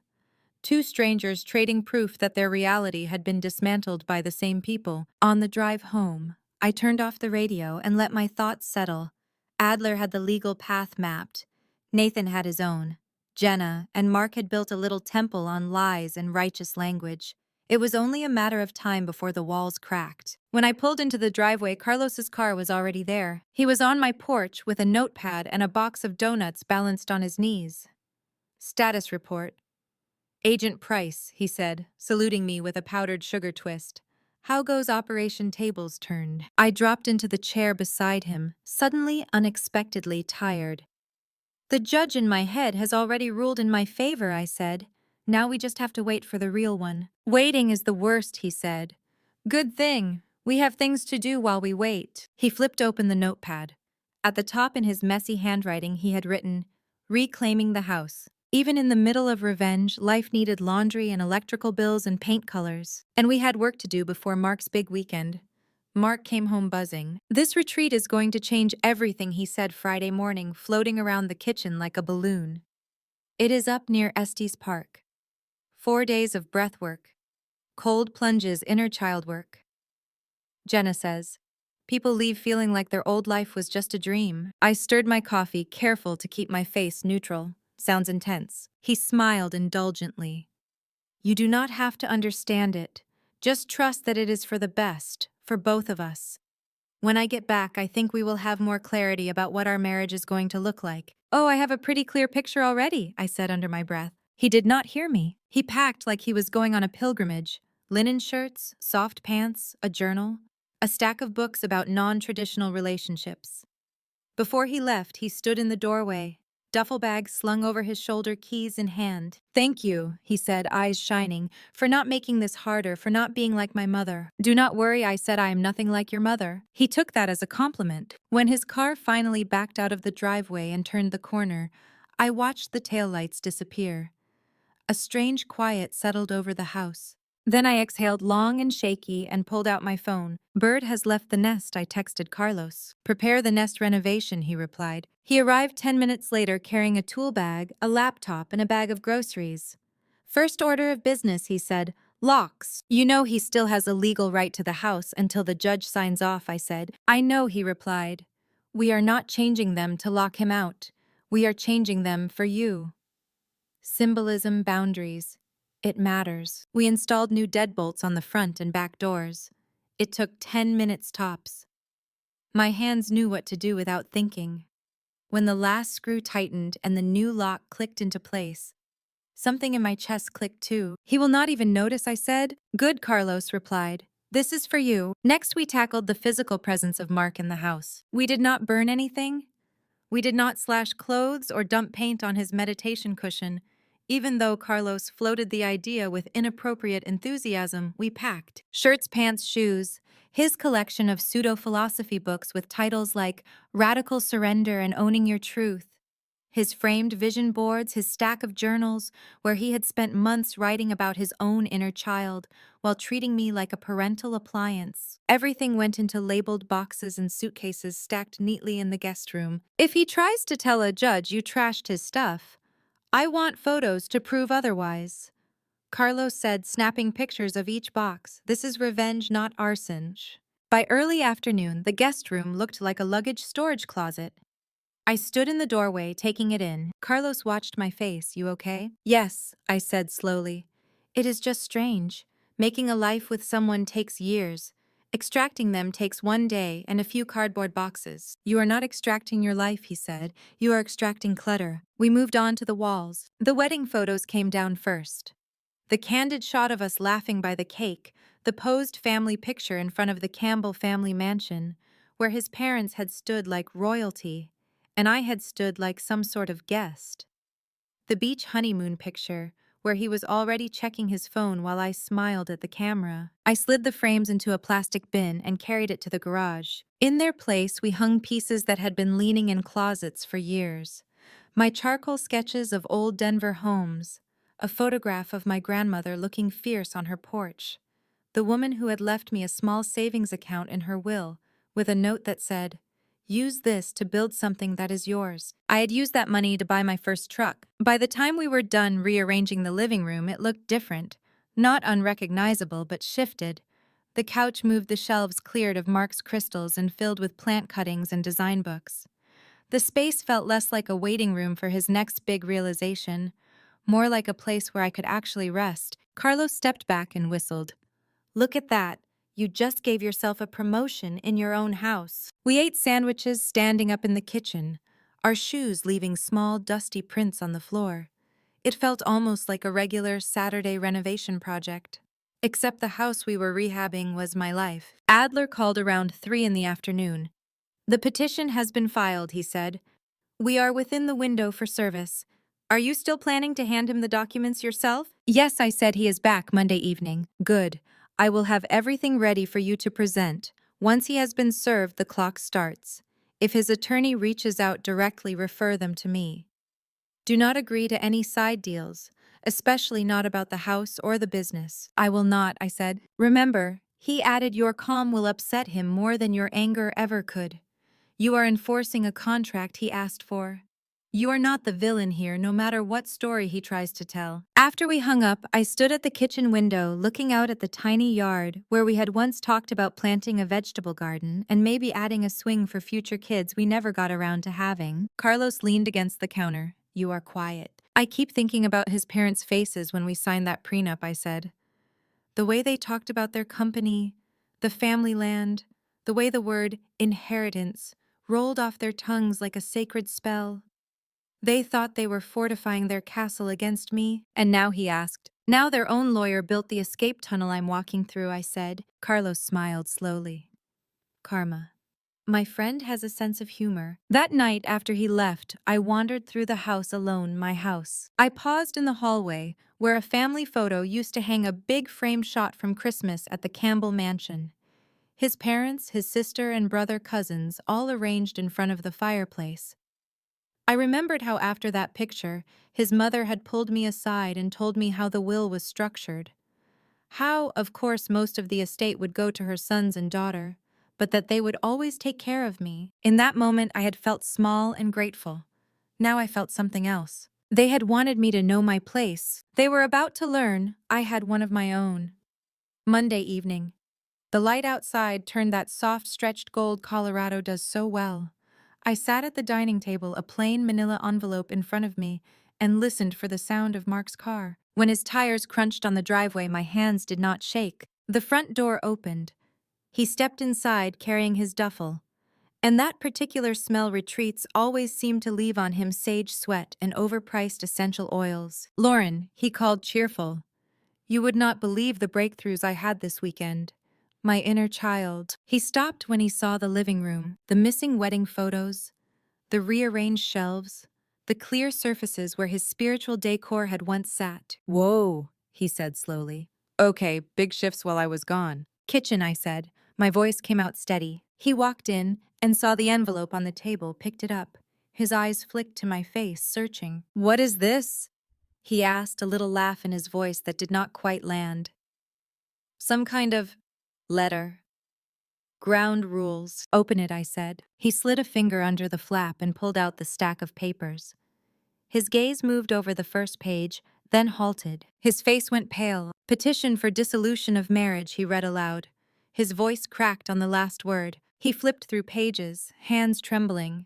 Speaker 1: Two strangers trading proof that their reality had been dismantled by the same people. On the drive home, I turned off the radio and let my thoughts settle. Adler had the legal path mapped. Nathan had his own. Jenna and Mark had built a little temple on lies and righteous language. It was only a matter of time before the walls cracked. When I pulled into the driveway, Carlos's car was already there. He was on my porch with a notepad and a box of donuts balanced on his knees. "Status report. Agent Price," he said, saluting me with a powdered sugar twist. "How goes Operation Tables Turned?" I dropped into the chair beside him, suddenly, unexpectedly tired. "The judge in my head has already ruled in my favor," I said. "Now we just have to wait for the real one." "Waiting is the worst," he said. "Good thing. We have things to do while we wait." He flipped open the notepad. At the top, in his messy handwriting, he had written, "Reclaiming the house." Even in the middle of revenge, life needed laundry and electrical bills and paint colors. And we had work to do before Mark's big weekend. Mark came home buzzing. This retreat is going to change everything, he said Friday morning, floating around the kitchen like a balloon. It is up near Estes Park. 4 days of breath work. Cold plunges, inner child work. Jenna says. People leave feeling like their old life was just a dream. I stirred my coffee, careful to keep my face neutral. Sounds intense. He smiled indulgently. You do not have to understand it. Just trust that it is for the best, for both of us. When I get back, I think we will have more clarity about what our marriage is going to look like. Oh, I have a pretty clear picture already, I said under my breath. He did not hear me. He packed like he was going on a pilgrimage. Linen shirts, soft pants, a journal, a stack of books about non-traditional relationships. Before he left, he stood in the doorway, duffel bag slung over his shoulder, keys in hand. Thank you, he said, eyes shining, for not making this harder, for not being like my mother. Do not worry, I said, I am nothing like your mother. He took that as a compliment. When his car finally backed out of the driveway and turned the corner, I watched the taillights disappear. A strange quiet settled over the house. Then I exhaled long and shaky and pulled out my phone. Bird has left the nest, I texted Carlos. Prepare the nest renovation, he replied. He arrived 10 minutes later carrying a tool bag, a laptop, and a bag of groceries. First order of business, he said. Locks. You know he still has a legal right to the house until the judge signs off, I said. I know, he replied. We are not changing them to lock him out. We are changing them for you. Symbolism, boundaries. It matters. We installed new deadbolts on the front and back doors. It took 10 minutes tops. My hands knew what to do without thinking. When the last screw tightened and the new lock clicked into place, something in my chest clicked too. He will not even notice, I said. Good, Carlos replied. This is for you. Next, we tackled the physical presence of Mark in the house. We did not burn anything. We did not slash clothes or dump paint on his meditation cushion. Even though Carlos floated the idea with inappropriate enthusiasm, we packed shirts, pants, shoes, his collection of pseudo-philosophy books with titles like Radical Surrender and Owning Your Truth, his framed vision boards, his stack of journals where he had spent months writing about his own inner child while treating me like a parental appliance. Everything went into labeled boxes and suitcases stacked neatly in the guest room. If he tries to tell a judge you trashed his stuff, I want photos to prove otherwise. Carlos said, snapping pictures of each box. This is revenge, not arson. By early afternoon, the guest room looked like a luggage storage closet. I stood in the doorway, taking it in. Carlos watched my face. You okay? Yes, I said slowly. It is just strange. Making a life with someone takes years. Extracting them takes 1 day and a few cardboard boxes. You are not extracting your life, he said. You are extracting clutter. We moved on to the walls. The wedding photos came down first. The candid shot of us laughing by the cake, the posed family picture in front of the Campbell family mansion, where his parents had stood like royalty, and I had stood like some sort of guest. The beach honeymoon picture, where he was already checking his phone while I smiled at the camera. I slid the frames into a plastic bin and carried it to the garage. In their place, we hung pieces that had been leaning in closets for years. My charcoal sketches of old Denver homes, a photograph of my grandmother looking fierce on her porch, the woman who had left me a small savings account in her will, with a note that said, use this to build something that is yours. I had used that money to buy my first truck. By the time we were done rearranging the living room, it looked different. Not unrecognizable, but shifted. The couch moved, the shelves cleared of Mark's crystals and filled with plant cuttings and design books. The space felt less like a waiting room for his next big realization, more like a place where I could actually rest. Carlos stepped back and whistled. Look at that. You just gave yourself a promotion in your own house. We ate sandwiches standing up in the kitchen, our shoes leaving small, dusty prints on the floor. It felt almost like a regular Saturday renovation project. Except the house we were rehabbing was my life. Adler called around 3 in the afternoon. The petition has been filed, he said. We are within the window for service. Are you still planning to hand him the documents yourself? Yes, I said. He is back Monday evening. Good. I will have everything ready for you to present. Once he has been served, the clock starts. If his attorney reaches out directly, refer them to me. Do not agree to any side deals, especially not about the house or the business. I will not, I said. Remember, He added your calm will upset him more than your anger ever could. You are enforcing a contract he asked for. You are not the villain here, no matter what story he tries to tell. After we hung up, I stood at the kitchen window looking out at the tiny yard where we had once talked about planting a vegetable garden and maybe adding a swing for future kids we never got around to having. Carlos leaned against the counter. You are quiet. I keep thinking about his parents' faces when we signed that prenup, I said. The way they talked about their company, the family land, the way the word inheritance rolled off their tongues like a sacred spell. They thought they were fortifying their castle against me, and now he asked. Now their own lawyer built the escape tunnel I'm walking through, I said. Carlos smiled slowly. Karma. My friend has a sense of humor. That night after he left, I wandered through the house alone, my house. I paused in the hallway, where a family photo used to hang a big framed shot from Christmas at the Campbell mansion. His parents, his sister and brother cousins all arranged in front of the fireplace. I remembered how after that picture, his mother had pulled me aside and told me how the will was structured. How, of course, most of the estate would go to her sons and daughter, but that they would always take care of me. In that moment, I had felt small and grateful. Now I felt something else. They had wanted me to know my place. They were about to learn I had one of my own. Monday evening. The light outside turned that soft, stretched gold Colorado does so well. I sat at the dining table, a plain manila envelope in front of me, and listened for the sound of Mark's car. When his tires crunched on the driveway, my hands did not shake. The front door opened. He stepped inside, carrying his duffel. And that particular smell retreats always seemed to leave on him sage sweat and overpriced essential oils. Lauren, he called cheerful. You would not believe the breakthroughs I had this weekend. My inner child. He stopped when he saw the living room, the missing wedding photos, the rearranged shelves, the clear surfaces where his spiritual decor had once sat. Whoa, he said slowly. Okay, big shifts while I was gone. Kitchen, I said. My voice came out steady. He walked in and saw the envelope on the table, picked it up. His eyes flicked to my face, searching. What is this? He asked, a little laugh in his voice that did not quite land. Some kind of letter. Ground rules. Open it, I said. He slid a finger under the flap and pulled out the stack of papers. His gaze moved over the first page, then halted. His face went pale. Petition for dissolution of marriage, he read aloud. His voice cracked on the last word. He flipped through pages, hands trembling.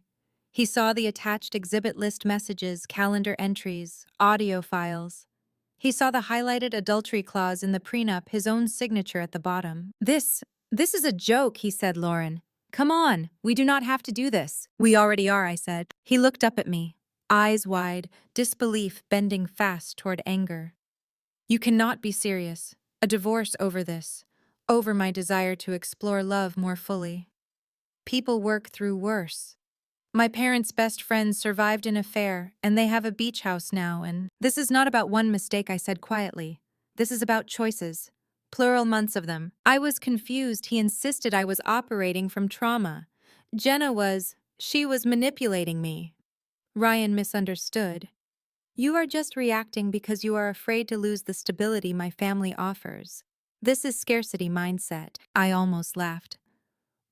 Speaker 1: He saw the attached exhibit list messages, calendar entries, audio files. He saw the highlighted adultery clause in the prenup, his own signature at the bottom. This is a joke, he said, Lauren. Come on, we do not have to do this. We already are, I said. He looked up at me, eyes wide, disbelief bending fast toward anger. You cannot be serious. A divorce over this, over my desire to explore love more fully. People work through worse. My parents' best friends survived an affair, and they have a beach house now, and this is not about one mistake, I said quietly. This is about choices. Plural months of them. I was confused. He insisted I was operating from trauma. She was manipulating me. Ryan misunderstood. You are just reacting because you are afraid to lose the stability my family offers. This is scarcity mindset. I almost laughed.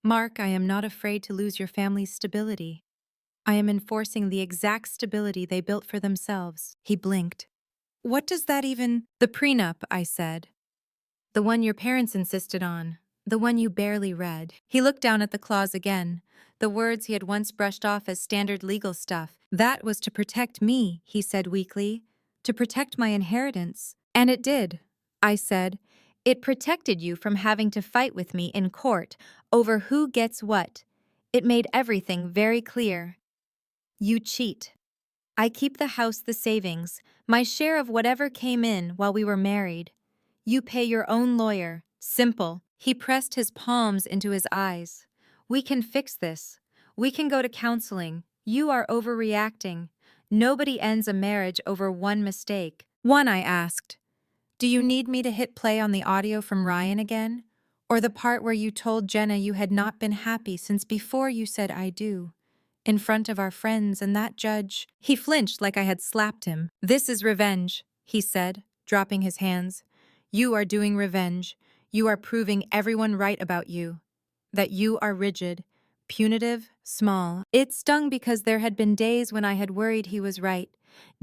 Speaker 1: Mark, I am not afraid to lose your family's stability. I am enforcing the exact stability they built for themselves. He blinked. What does that even— The prenup, I said. The one your parents insisted on. The one you barely read. He looked down at the clause again. The words he had once brushed off as standard legal stuff. That was to protect me, he said weakly. To protect my inheritance. And it did, I said. It protected you from having to fight with me in court over who gets what. It made everything very clear. You cheat. I keep the house, the savings, my share of whatever came in while we were married. You pay your own lawyer. Simple. He pressed his palms into his eyes. We can fix this. We can go to counseling. You are overreacting. Nobody ends a marriage over one mistake. One, I asked. Do you need me to hit play on the audio from Ryan again? Or the part where you told Jenna you had not been happy since before you said I do? In front of our friends and that judge. He flinched like I had slapped him. This is revenge, he said, dropping his hands. You are doing revenge. You are proving everyone right about you. That you are rigid, punitive, small. It stung because there had been days when I had worried he was right,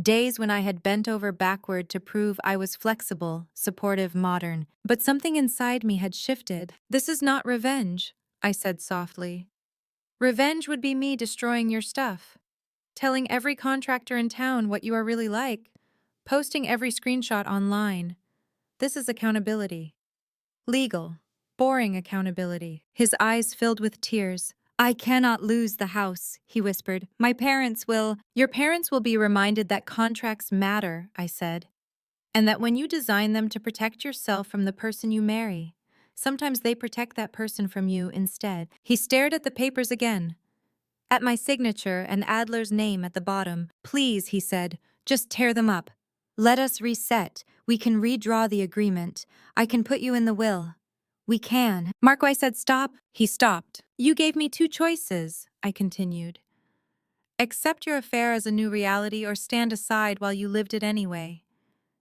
Speaker 1: days when I had bent over backward to prove I was flexible, supportive, modern. But something inside me had shifted. This is not revenge, I said softly. Revenge would be me destroying your stuff, telling every contractor in town what you are really like, posting every screenshot online. This is accountability. Legal. Boring accountability. His eyes filled with tears. I cannot lose the house, he whispered. Your parents will be reminded that contracts matter, I said, and that when you design them to protect yourself from the person you marry, sometimes they protect that person from you instead. He stared at the papers again, at my signature and Adler's name at the bottom. Please, he said, just tear them up. Let us reset. We can redraw the agreement. I can put you in the will. We can. I said stop. He stopped. You gave me two choices, I continued. Accept your affair as a new reality or stand aside while you lived it anyway.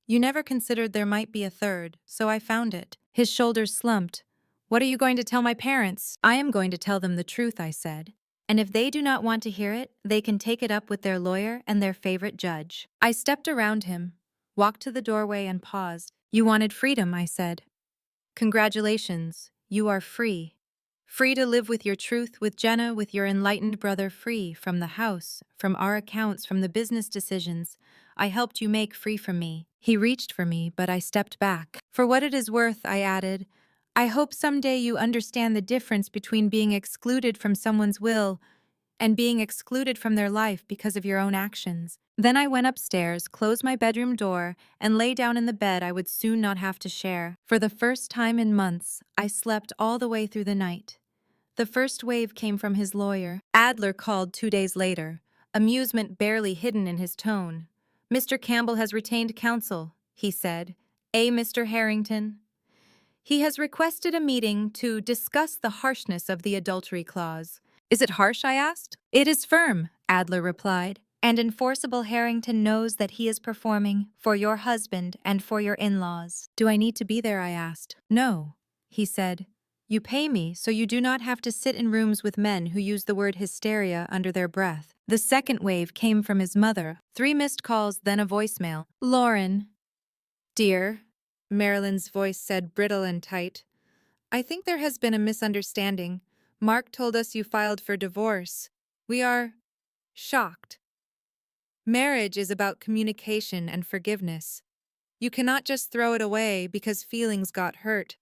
Speaker 1: You never considered there might be a third, so I found it. His shoulders slumped. What are you going to tell my parents? I am going to tell them the truth, I said. And if they do not want to hear it, they can take it up with their lawyer and their favorite judge. I stepped around him, walked to the doorway and paused. You wanted freedom, I said. Congratulations, you are free. Free to live with your truth, with Jenna, with your enlightened brother, free from the house, from our accounts, from the business decisions I helped you make, free from me. He reached for me, but I stepped back. For what it is worth, I added, I hope someday you understand the difference between being excluded from someone's will and being excluded from their life because of your own actions. Then I went upstairs, closed my bedroom door, and lay down in the bed I would soon not have to share. For the first time in months, I slept all the way through the night. The first wave came from his lawyer. Adler called 2 days later, amusement barely hidden in his tone. Mr. Campbell has retained counsel, he said. Mr. Harrington? He has requested a meeting to discuss the harshness of the adultery clause. Is it harsh, I asked? It is firm, Adler replied, and enforceable. Harrington knows that he is performing for your husband and for your in-laws. Do I need to be there, I asked. No, he said. You pay me so you do not have to sit in rooms with men who use the word hysteria under their breath. The second wave came from his mother. 3 missed calls, then a voicemail. Lauren. Dear, Marilyn's voice said, brittle and tight. I think there has been a misunderstanding. Mark told us you filed for divorce. We are shocked. Marriage is about communication and forgiveness. You cannot just throw it away because feelings got hurt.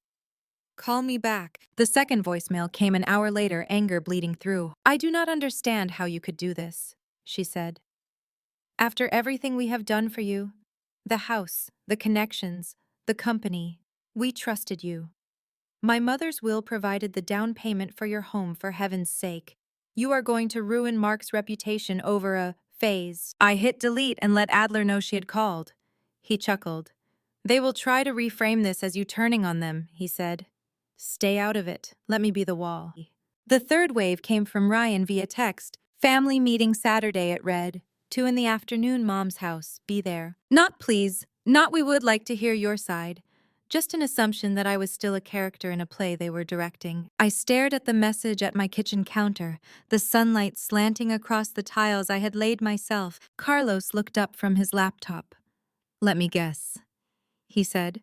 Speaker 1: Call me back. The second voicemail came an hour later, anger bleeding through. I do not understand how you could do this, she said. After everything we have done for you, the house, the connections, the company, we trusted you. My mother's will provided the down payment for your home, for heaven's sake. You are going to ruin Mark's reputation over a phase. I hit delete and let Adler know she had called. He chuckled. They will try to reframe this as you turning on them, he said. Stay out of it. Let me be the wall. The third wave came from Ryan via text. Family meeting Saturday, it read. 2 in the afternoon, Mom's house. Be there. Not please. Not we would like to hear your side. Just an assumption that I was still a character in a play they were directing. I stared at the message at my kitchen counter, the sunlight slanting across the tiles I had laid myself. Carlos looked up from his laptop. Let me guess, he said.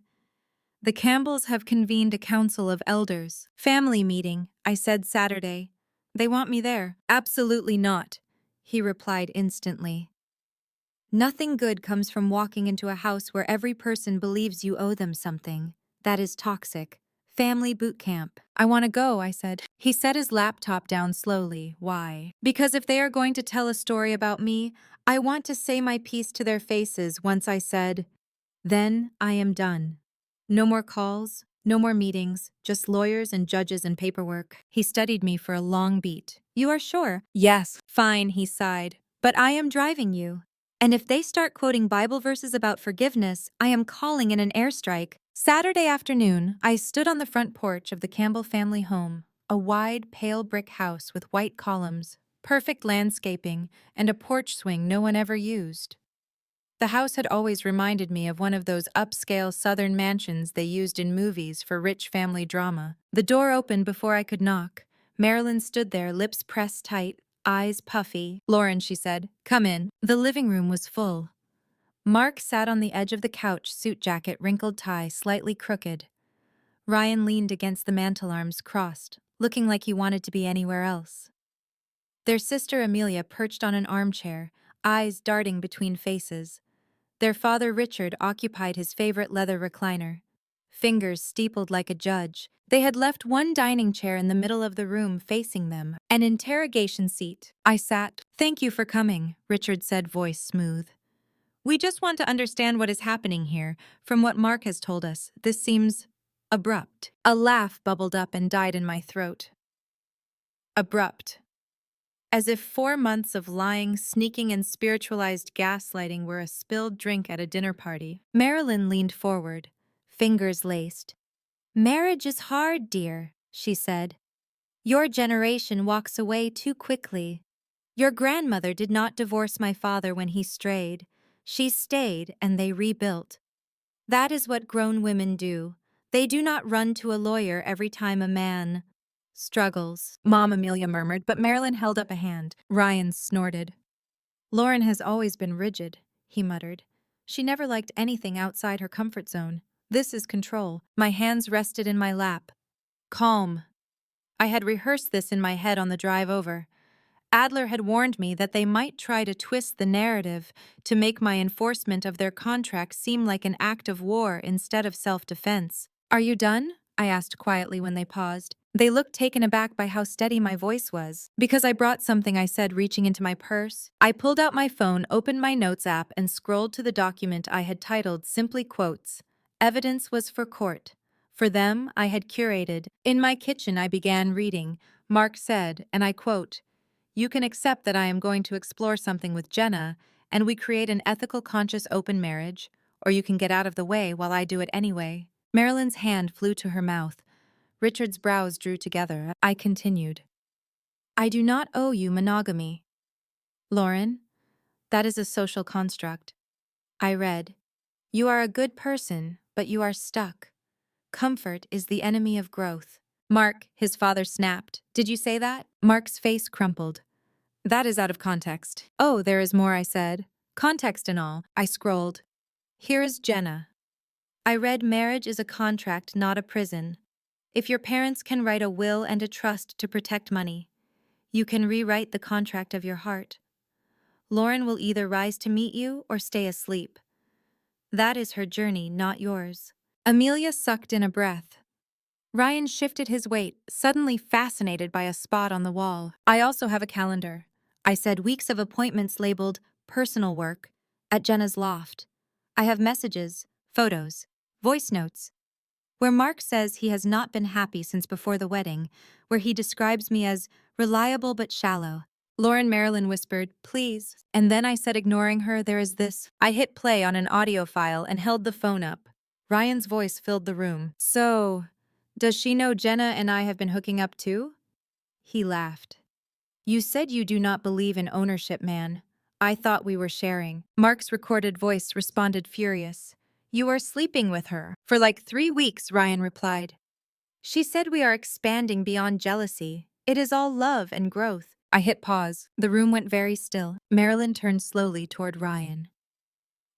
Speaker 1: The Campbells have convened a council of elders. Family meeting, I said Saturday. They want me there. Absolutely not, he replied instantly. Nothing good comes from walking into a house where every person believes you owe them something. That is toxic. Family boot camp. I want to go, I said. He set his laptop down slowly. Why? Because if they are going to tell a story about me, I want to say my piece to their faces. Once I said, then I am done. No more calls, no more meetings, just lawyers and judges and paperwork. He studied me for a long beat. You are sure? Yes. Fine, he sighed. But I am driving you. And if they start quoting Bible verses about forgiveness, I am calling in an airstrike. Saturday afternoon, I stood on the front porch of the Campbell family home, a wide, pale brick house with white columns, perfect landscaping, and a porch swing no one ever used. The house had always reminded me of one of those upscale southern mansions they used in movies for rich family drama. The door opened before I could knock. Marilyn stood there, lips pressed tight, eyes puffy. "Lauren," she said, "come in." The living room was full. Mark sat on the edge of the couch, suit jacket, wrinkled tie, slightly crooked. Ryan leaned against the mantel, arms crossed, looking like he wanted to be anywhere else. Their sister Amelia perched on an armchair, eyes darting between faces. Their father Richard occupied his favorite leather recliner, fingers steepled like a judge. They had left one dining chair in the middle of the room facing them, an interrogation seat. I sat. "Thank you for coming," Richard said, voice smooth. "We just want to understand what is happening here. From what Mark has told us, this seems abrupt." A laugh bubbled up and died in my throat. Abrupt. As if 4 months of lying, sneaking, and spiritualized gaslighting were a spilled drink at a dinner party. Marilyn leaned forward, fingers laced. "Marriage is hard, dear," she said. "Your generation walks away too quickly. Your grandmother did not divorce my father when he strayed. She stayed, and they rebuilt. That is what grown women do. They do not run to a lawyer every time a man struggles." "Mom," Amelia murmured, but Marilyn held up a hand. Ryan snorted. "Lauren has always been rigid," he muttered. "She never liked anything outside her comfort zone. This is control." My hands rested in my lap. Calm. I had rehearsed this in my head on the drive over. Adler had warned me that they might try to twist the narrative to make my enforcement of their contract seem like an act of war instead of self-defense. "Are you done?" I asked quietly when they paused. They looked taken aback by how steady my voice was. "Because I brought something," I said, reaching into my purse. I pulled out my phone, opened my notes app, and scrolled to the document I had titled simply quotes. Evidence was for court. For them, I had curated. In my kitchen, I began reading. Mark said, and I quote, "You can accept that I am going to explore something with Jenna, and we create an ethical, conscious, open marriage, or you can get out of the way while I do it anyway." Marilyn's hand flew to her mouth. Richard's brows drew together. I continued. "I do not owe you monogamy. Lauren, that is a social construct." I read, "You are a good person, but you are stuck. Comfort is the enemy of growth." "Mark," his father snapped. "Did you say that?" Mark's face crumpled. "That is out of context." "Oh, there is more," I said. "Context and all." I scrolled. "Here is Jenna. I read marriage is a contract, not a prison. If your parents can write a will and a trust to protect money, you can rewrite the contract of your heart. Lauren will either rise to meet you or stay asleep. That is her journey, not yours." Amelia sucked in a breath. Ryan shifted his weight, suddenly fascinated by a spot on the wall. "I also have a calendar," I said, "weeks of appointments labeled personal work at Jenna's loft. I have messages, photos, voice notes, where Mark says he has not been happy since before the wedding, where he describes me as reliable but shallow." Lauren, Marilyn whispered, "Please." And then I said, ignoring her, "There is this." I hit play on an audio file and held the phone up. Ryan's voice filled the room. "So, does she know Jenna and I have been hooking up too?" He laughed. "You said you do not believe in ownership, man. I thought we were sharing." Mark's recorded voice responded, furious. "You are sleeping with her." "For like 3 weeks," Ryan replied. "She said we are expanding beyond jealousy. It is all love and growth." I hit pause. The room went very still. Marilyn turned slowly toward Ryan.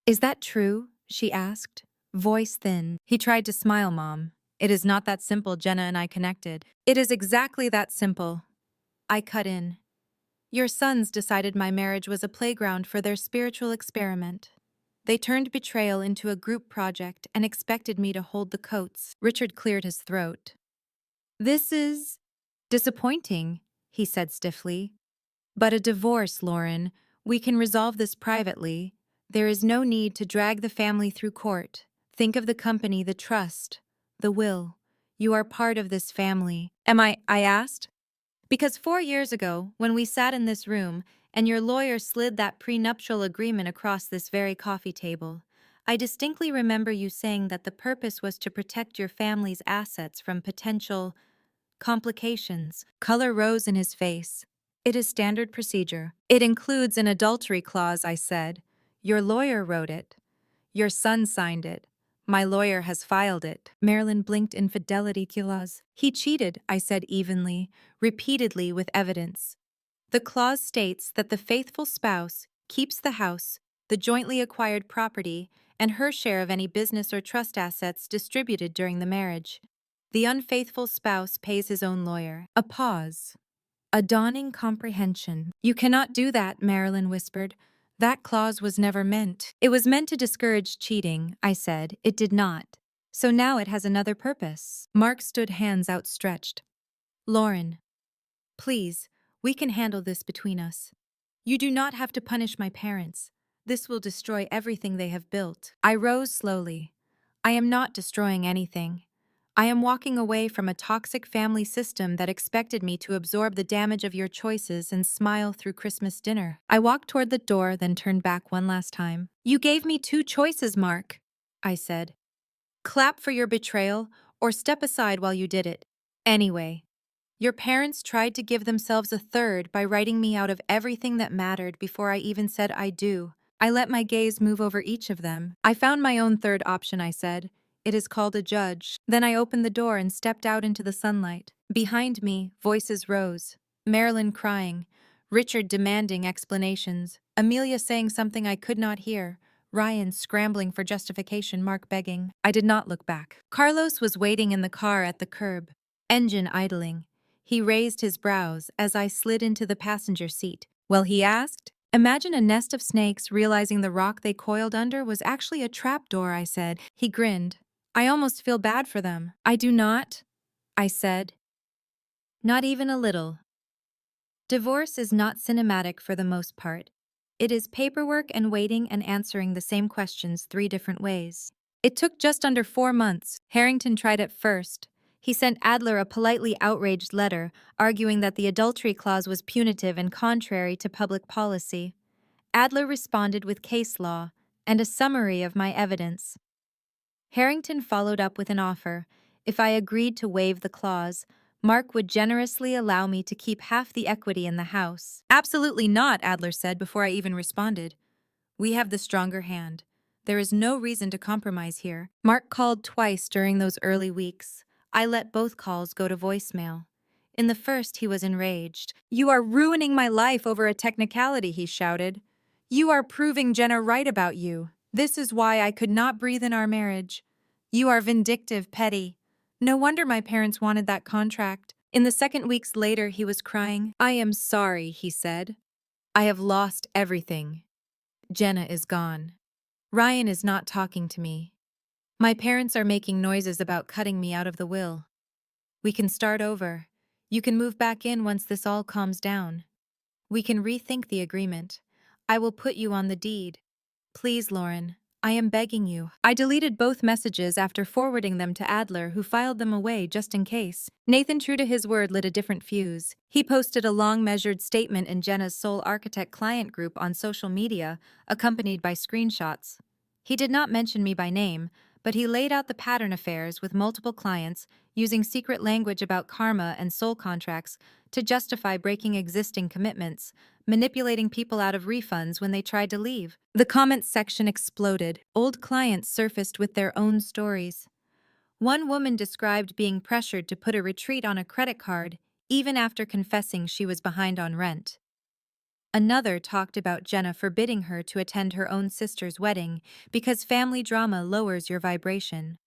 Speaker 1: "Is that true?" she asked, voice thin. He tried to smile, "Mom. It is not that simple. Jenna and I connected." "It is exactly that simple." I cut in. "Your sons decided my marriage was a playground for their spiritual experiment. They turned betrayal into a group project and expected me to hold the coats." Richard cleared his throat. "This is disappointing," he said stiffly. "But a divorce, Lauren. We can resolve this privately. There is no need to drag the family through court. Think of the company, the trust, the will. You are part of this family." "Am I asked?" "Because 4 years ago, when we sat in this room, and your lawyer slid that prenuptial agreement across this very coffee table, I distinctly remember you saying that the purpose was to protect your family's assets from potential complications." Color rose in his face. "It is standard procedure. It includes an adultery clause," I said. Your lawyer wrote it. Your son signed it. My lawyer has filed it. Marilyn blinked infidelity clause. He cheated, I said evenly, repeatedly with evidence. The clause states that the faithful spouse keeps the house, the jointly acquired property, and her share of any business or trust assets distributed during the marriage. The unfaithful spouse pays his own lawyer. A pause. A dawning comprehension. You cannot do that, Marilyn whispered. That clause was never meant. It was meant to discourage cheating, I said. It did not. So now it has another purpose. Mark stood hands outstretched. Lauren, please, we can handle this between us. You do not have to punish my parents. This will destroy everything they have built. I rose slowly. I am not destroying anything. I am walking away from a toxic family system that expected me to absorb the damage of your choices and smile through Christmas dinner. I walked toward the door, then turned back one last time. You gave me two choices, Mark, I said. Clap for your betrayal or step aside while you did it. Anyway, your parents tried to give themselves a third by writing me out of everything that mattered before I even said I do. I let my gaze move over each of them. I found my own third option, I said. It is called a judge. Then I opened the door and stepped out into the sunlight. Behind me, voices rose. Marilyn crying, Richard demanding explanations, Amelia saying something I could not hear, Ryan scrambling for justification, Mark begging. I did not look back. Carlos was waiting in the car at the curb, engine idling. He raised his brows as I slid into the passenger seat. Well, he asked. Imagine a nest of snakes realizing the rock they coiled under was actually a trapdoor, I said. He grinned. I almost feel bad for them. I do not, I said. Not even a little. Divorce is not cinematic for the most part. It is paperwork and waiting and answering the same questions 3 different ways. It took just under 4 months. Harrington tried it first. He sent Adler a politely outraged letter, arguing that the adultery clause was punitive and contrary to public policy. Adler responded with case law and a summary of my evidence. Harrington followed up with an offer. If I agreed to waive the clause, Mark would generously allow me to keep half the equity in the house. Absolutely not, Adler said before I even responded. We have the stronger hand. There is no reason to compromise here. Mark called twice during those early weeks. I let both calls go to voicemail. In the first, he was enraged. You are ruining my life over a technicality, he shouted. You are proving Jenna right about you. This is why I could not breathe in our marriage. You are vindictive, petty. No wonder my parents wanted that contract. In the second weeks later, he was crying. I am sorry, he said. I have lost everything. Jenna is gone. Ryan is not talking to me. My parents are making noises about cutting me out of the will. We can start over. You can move back in once this all calms down. We can rethink the agreement. I will put you on the deed. Please, Lauren, I am begging you. I deleted both messages after forwarding them to Adler, who filed them away just in case. Nathan, true to his word, lit a different fuse. He posted a long, measured statement in Jenna's sole architect client group on social media, accompanied by screenshots. He did not mention me by name, but he laid out the pattern affairs with multiple clients, using secret language about karma and soul contracts to justify breaking existing commitments, manipulating people out of refunds when they tried to leave. The comments section exploded. Old clients surfaced with their own stories. One woman described being pressured to put a retreat on a credit card, even after confessing she was behind on rent. Another talked about Jenna forbidding her to attend her own sister's wedding because family drama lowers your vibration.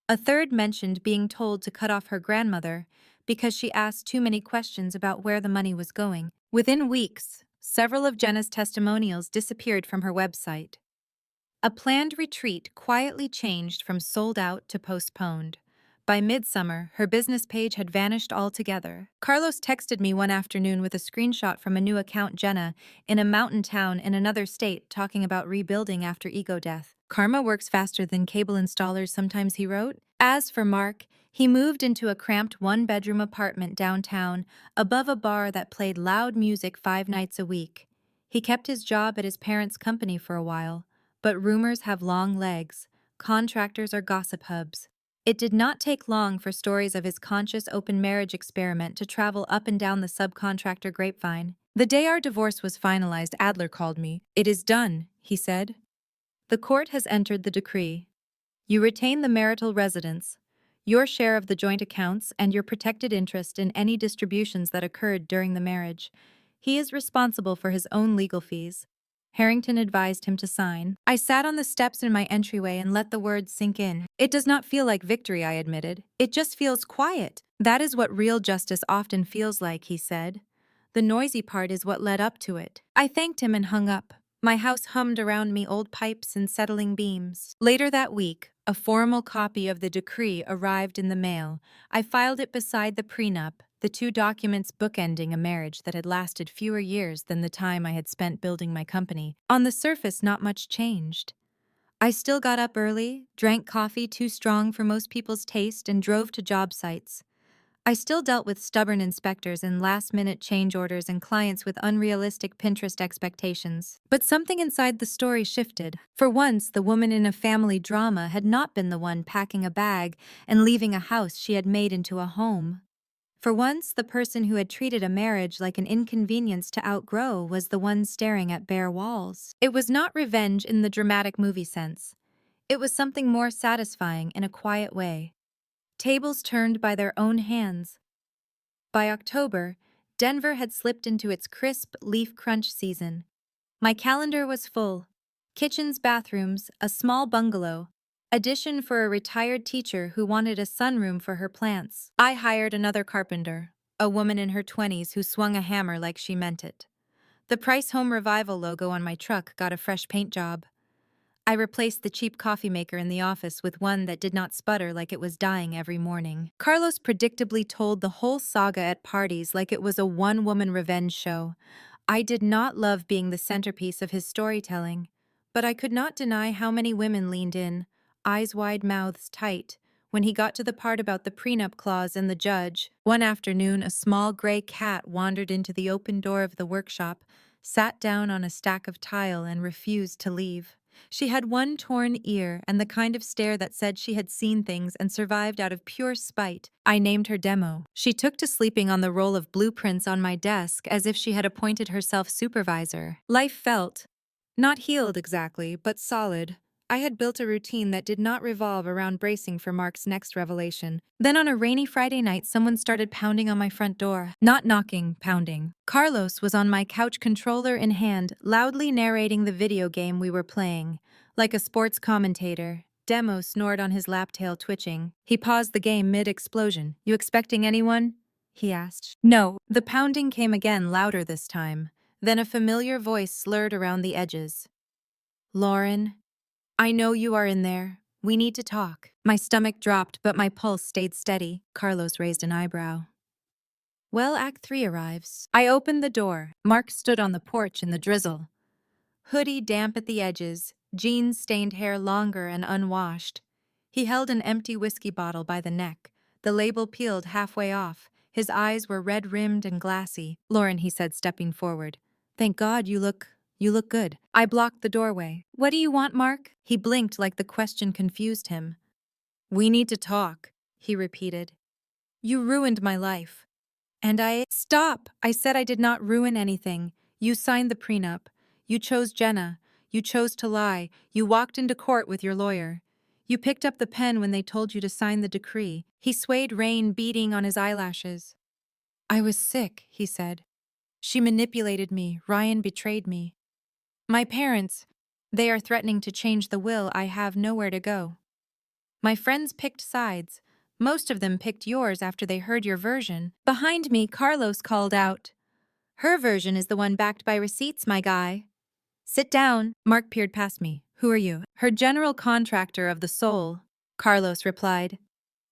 Speaker 1: A third mentioned being told to cut off her grandmother because she asked too many questions about where the money was going. Within weeks, several of Jenna's testimonials disappeared from her website. A planned retreat quietly changed from sold out to postponed. By midsummer, her business page had vanished altogether. Carlos texted me one afternoon with a screenshot from a new account Jenna in a mountain town in another state talking about rebuilding after ego death. Karma works faster than cable installers sometimes, he wrote. As for Mark, he moved into a cramped one-bedroom apartment downtown, above a bar that played loud music 5 nights a week. He kept his job at his parents' company for a while, but rumors have long legs. Contractors are gossip hubs. It did not take long for stories of his conscious open marriage experiment to travel up and down the subcontractor grapevine. The day our divorce was finalized, Adler called me. "It is done," he said. "The court has entered the decree. You retain the marital residence, your share of the joint accounts, and your protected interest in any distributions that occurred during the marriage. He is responsible for his own legal fees." Harrington advised him to sign. I sat on the steps in my entryway and let the words sink in. "It does not feel like victory," I admitted. "It just feels quiet." "That is what real justice often feels like," he said. "The noisy part is what led up to it." I thanked him and hung up. My house hummed around me, old pipes and settling beams. Later that week, a formal copy of the decree arrived in the mail. I filed it beside the prenup, the two documents bookending a marriage that had lasted fewer years than the time I had spent building my company. On the surface, not much changed. I still got up early, drank coffee too strong for most people's taste, and drove to job sites. I still dealt with stubborn inspectors and last-minute change orders and clients with unrealistic Pinterest expectations. But something inside the story shifted. For once, the woman in a family drama had not been the one packing a bag and leaving a house she had made into a home. For once, the person who had treated a marriage like an inconvenience to outgrow was the one staring at bare walls. It was not revenge in the dramatic movie sense. It was something more satisfying in a quiet way. Tables turned by their own hands. By October, Denver had slipped into its crisp leaf crunch season. My calendar was full. Kitchens, bathrooms, a small bungalow, addition for a retired teacher who wanted a sunroom for her plants. I hired another carpenter, a woman in her 20s who swung a hammer like she meant it. The Price Home Revival logo on my truck got a fresh paint job. I replaced the cheap coffee maker in the office with one that did not sputter like it was dying every morning. Carlos predictably told the whole saga at parties like it was a one-woman revenge show. I did not love being the centerpiece of his storytelling, but I could not deny how many women leaned in, eyes wide, mouths tight, when he got to the part about the prenup clause and the judge. One afternoon, a small gray cat wandered into the open door of the workshop, sat down on a stack of tile, and refused to leave. She had one torn ear and the kind of stare that said she had seen things and survived out of pure spite. I named her Demo. She took to sleeping on the roll of blueprints on my desk as if she had appointed herself supervisor. Life felt not healed exactly, but solid. I had built a routine that did not revolve around bracing for Mark's next revelation. Then on a rainy Friday night, someone started pounding on my front door. Not knocking, pounding. Carlos was on my couch, controller in hand, loudly narrating the video game we were playing. Like a sports commentator, Demo snored on his lap, tail twitching. He paused the game mid-explosion. "You expecting anyone?" he asked. "No." The pounding came again, louder this time. Then a familiar voice slurred around the edges. "Lauren, I know you are in there. We need to talk." My stomach dropped, but my pulse stayed steady. Carlos raised an eyebrow. "Well, Act 3 arrives." I opened the door. Mark stood on the porch in the drizzle. Hoodie damp at the edges, jeans-stained hair longer and unwashed. He held an empty whiskey bottle by the neck, the label peeled halfway off. His eyes were red-rimmed and glassy. "Lauren," he said, stepping forward. "Thank God you look good." I blocked the doorway. "What do you want, Mark?" He blinked like the question confused him. "We need to talk," he repeated. "You ruined my life." And I— "Stop!" I said. "I did not ruin anything. You signed the prenup. You chose Jenna. You chose to lie. You walked into court with your lawyer. You picked up the pen when they told you to sign the decree." He swayed, rain beating on his eyelashes. "I was sick," he said. "She manipulated me. Ryan betrayed me. My parents, they are threatening to change the will. I have nowhere to go. My friends picked sides. Most of them picked yours after they heard your version." Behind me, Carlos called out, "Her version is the one backed by receipts, my guy." "Sit down." Mark peered past me. "Who are you?" "Her general contractor of the soul," Carlos replied.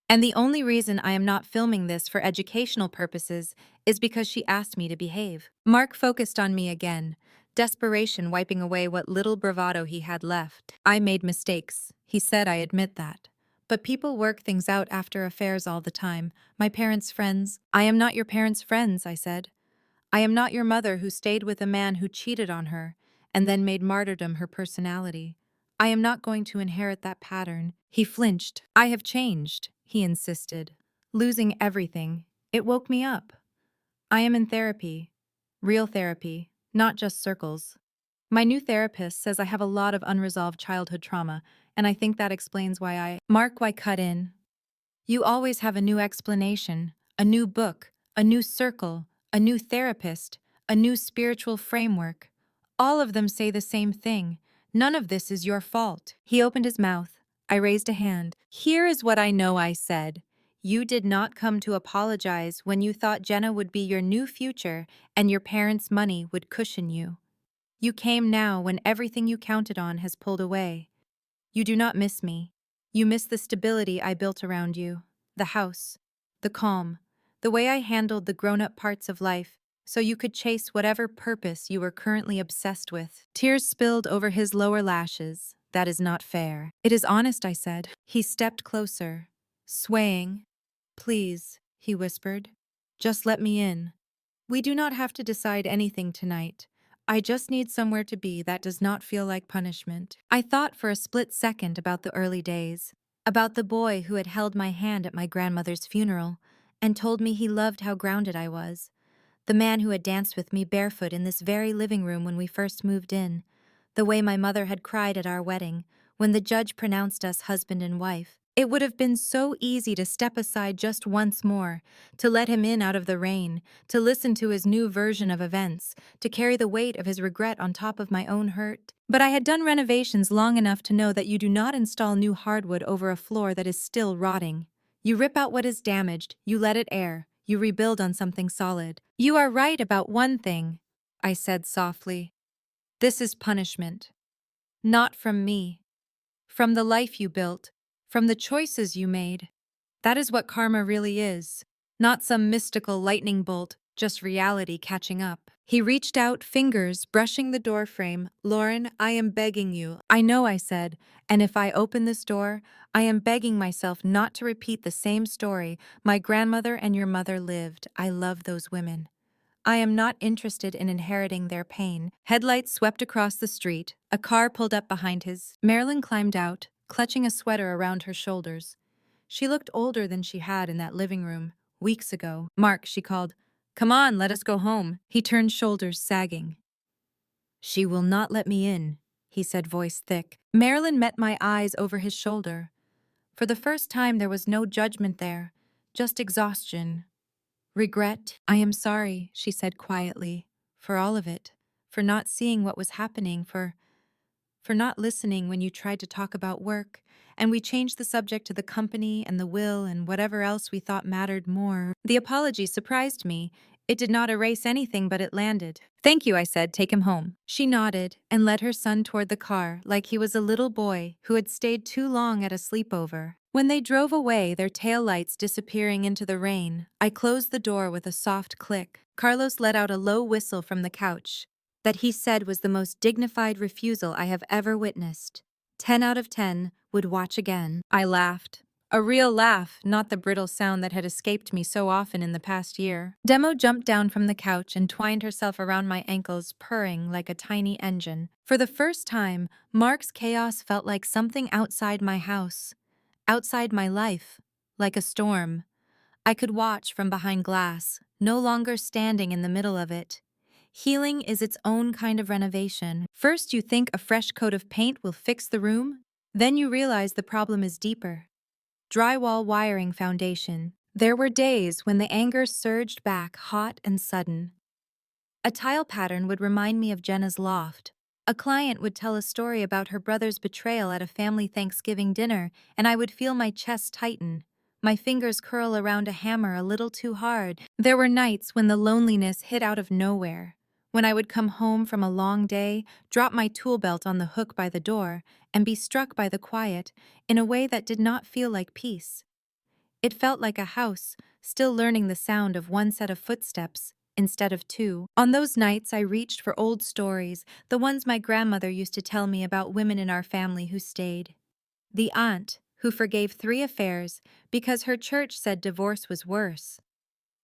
Speaker 1: "And the only reason I am not filming this for educational purposes is because she asked me to behave." Mark focused on me again, desperation wiping away what little bravado he had left. "I made mistakes," he said. "I admit that. But people work things out after affairs all the time. My parents' friends." "I am not your parents' friends," I said. "I am not your mother who stayed with a man who cheated on her and then made martyrdom her personality. I am not going to inherit that pattern." He flinched. "I have changed," he insisted. "Losing everything. It woke me up. I am in therapy. Real therapy, not just circles. My new therapist says I have a lot of unresolved childhood trauma, and I think that explains why cut in. You always have a new explanation, a new book, a new circle, a new therapist, a new spiritual framework. All of them say the same thing. None of this is your fault. He opened his mouth. I raised a hand. Here is what I know I said. You did not come to apologize when you thought Jenna would be your new future and your parents' money would cushion you. You came now when everything you counted on has pulled away. You do not miss me. You miss the stability I built around you, the house, the calm, the way I handled the grown-up parts of life so you could chase whatever purpose you were currently obsessed with. Tears spilled over his lower lashes. That is not fair. It is honest, I said. He stepped closer, swaying. Please, he whispered. Just let me in. We do not have to decide anything tonight. I just need somewhere to be that does not feel like punishment. I thought for a split second about the early days, about the boy who had held my hand at my grandmother's funeral and told me he loved how grounded I was, the man who had danced with me barefoot in this very living room when we first moved in, the way my mother had cried at our wedding when the judge pronounced us husband and wife. It would have been so easy to step aside just once more, to let him in out of the rain, to listen to his new version of events, to carry the weight of his regret on top of my own hurt. But I had done renovations long enough to know that you do not install new hardwood over a floor that is still rotting. You rip out what is damaged, you let it air, you rebuild on something solid. You are right about one thing, I said softly. This is punishment. Not from me. From the life you built, from the choices you made. That is what karma really is. Not some mystical lightning bolt, just reality catching up. He reached out, fingers brushing the door frame. Lauren, I am begging you. I know, I said, and if I open this door, I am begging myself not to repeat the same story my grandmother and your mother lived. I love those women. I am not interested in inheriting their pain. Headlights swept across the street. A car pulled up behind his. Marilyn climbed out, clutching a sweater around her shoulders. She looked older than she had in that living room, weeks ago. Mark, she called. Come on, let us go home. He turned, shoulders sagging. She will not let me in, he said, voice thick. Marilyn met my eyes over his shoulder. For the first time there was no judgment there, just exhaustion. Regret. I am sorry, she said quietly, for all of it, for not seeing what was happening, for not listening when you tried to talk about work, and we changed the subject to the company and the will and whatever else we thought mattered more. The apology surprised me. It did not erase anything, but it landed. Thank you, I said, take him home. She nodded and led her son toward the car like he was a little boy who had stayed too long at a sleepover. When they drove away, their taillights disappearing into the rain, I closed the door with a soft click. Carlos let out a low whistle from the couch that he said was the most dignified refusal I have ever witnessed. 10 out of 10 would watch again. I laughed. A real laugh, not the brittle sound that had escaped me so often in the past year. Demo jumped down from the couch and twined herself around my ankles, purring like a tiny engine. For the first time, Mark's chaos felt like something outside my house, outside my life, like a storm. I could watch from behind glass, no longer standing in the middle of it. Healing is its own kind of renovation. First, you think a fresh coat of paint will fix the room. Then you realize the problem is deeper. Drywall wiring foundation. There were days when the anger surged back, hot and sudden. A tile pattern would remind me of Jenna's loft. A client would tell a story about her brother's betrayal at a family Thanksgiving dinner, and I would feel my chest tighten, my fingers curl around a hammer a little too hard. There were nights when the loneliness hit out of nowhere, when I would come home from a long day, drop my tool belt on the hook by the door, and be struck by the quiet in a way that did not feel like peace. It felt like a house, still learning the sound of one set of footsteps instead of two. On those nights, I reached for old stories, the ones my grandmother used to tell me about women in our family who stayed. The aunt, who forgave 3 affairs because her church said divorce was worse.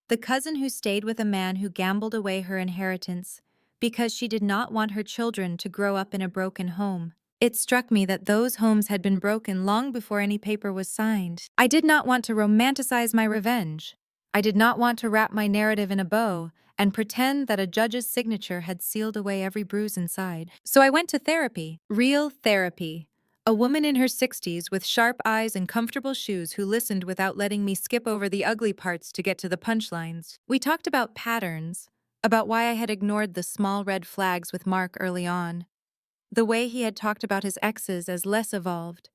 Speaker 1: The cousin who stayed with a man who gambled away her inheritance because she did not want her children to grow up in a broken home. It struck me that those homes had been broken long before any paper was signed. I did not want to romanticize my revenge. I did not want to wrap my narrative in a bow, and pretend that a judge's signature had sealed away every bruise inside. So I went to therapy. Real therapy. A woman in her 60s with sharp eyes and comfortable shoes who listened without letting me skip over the ugly parts to get to the punchlines. We talked about patterns, about why I had ignored the small red flags with Mark early on, the way he had talked about his exes as less evolved,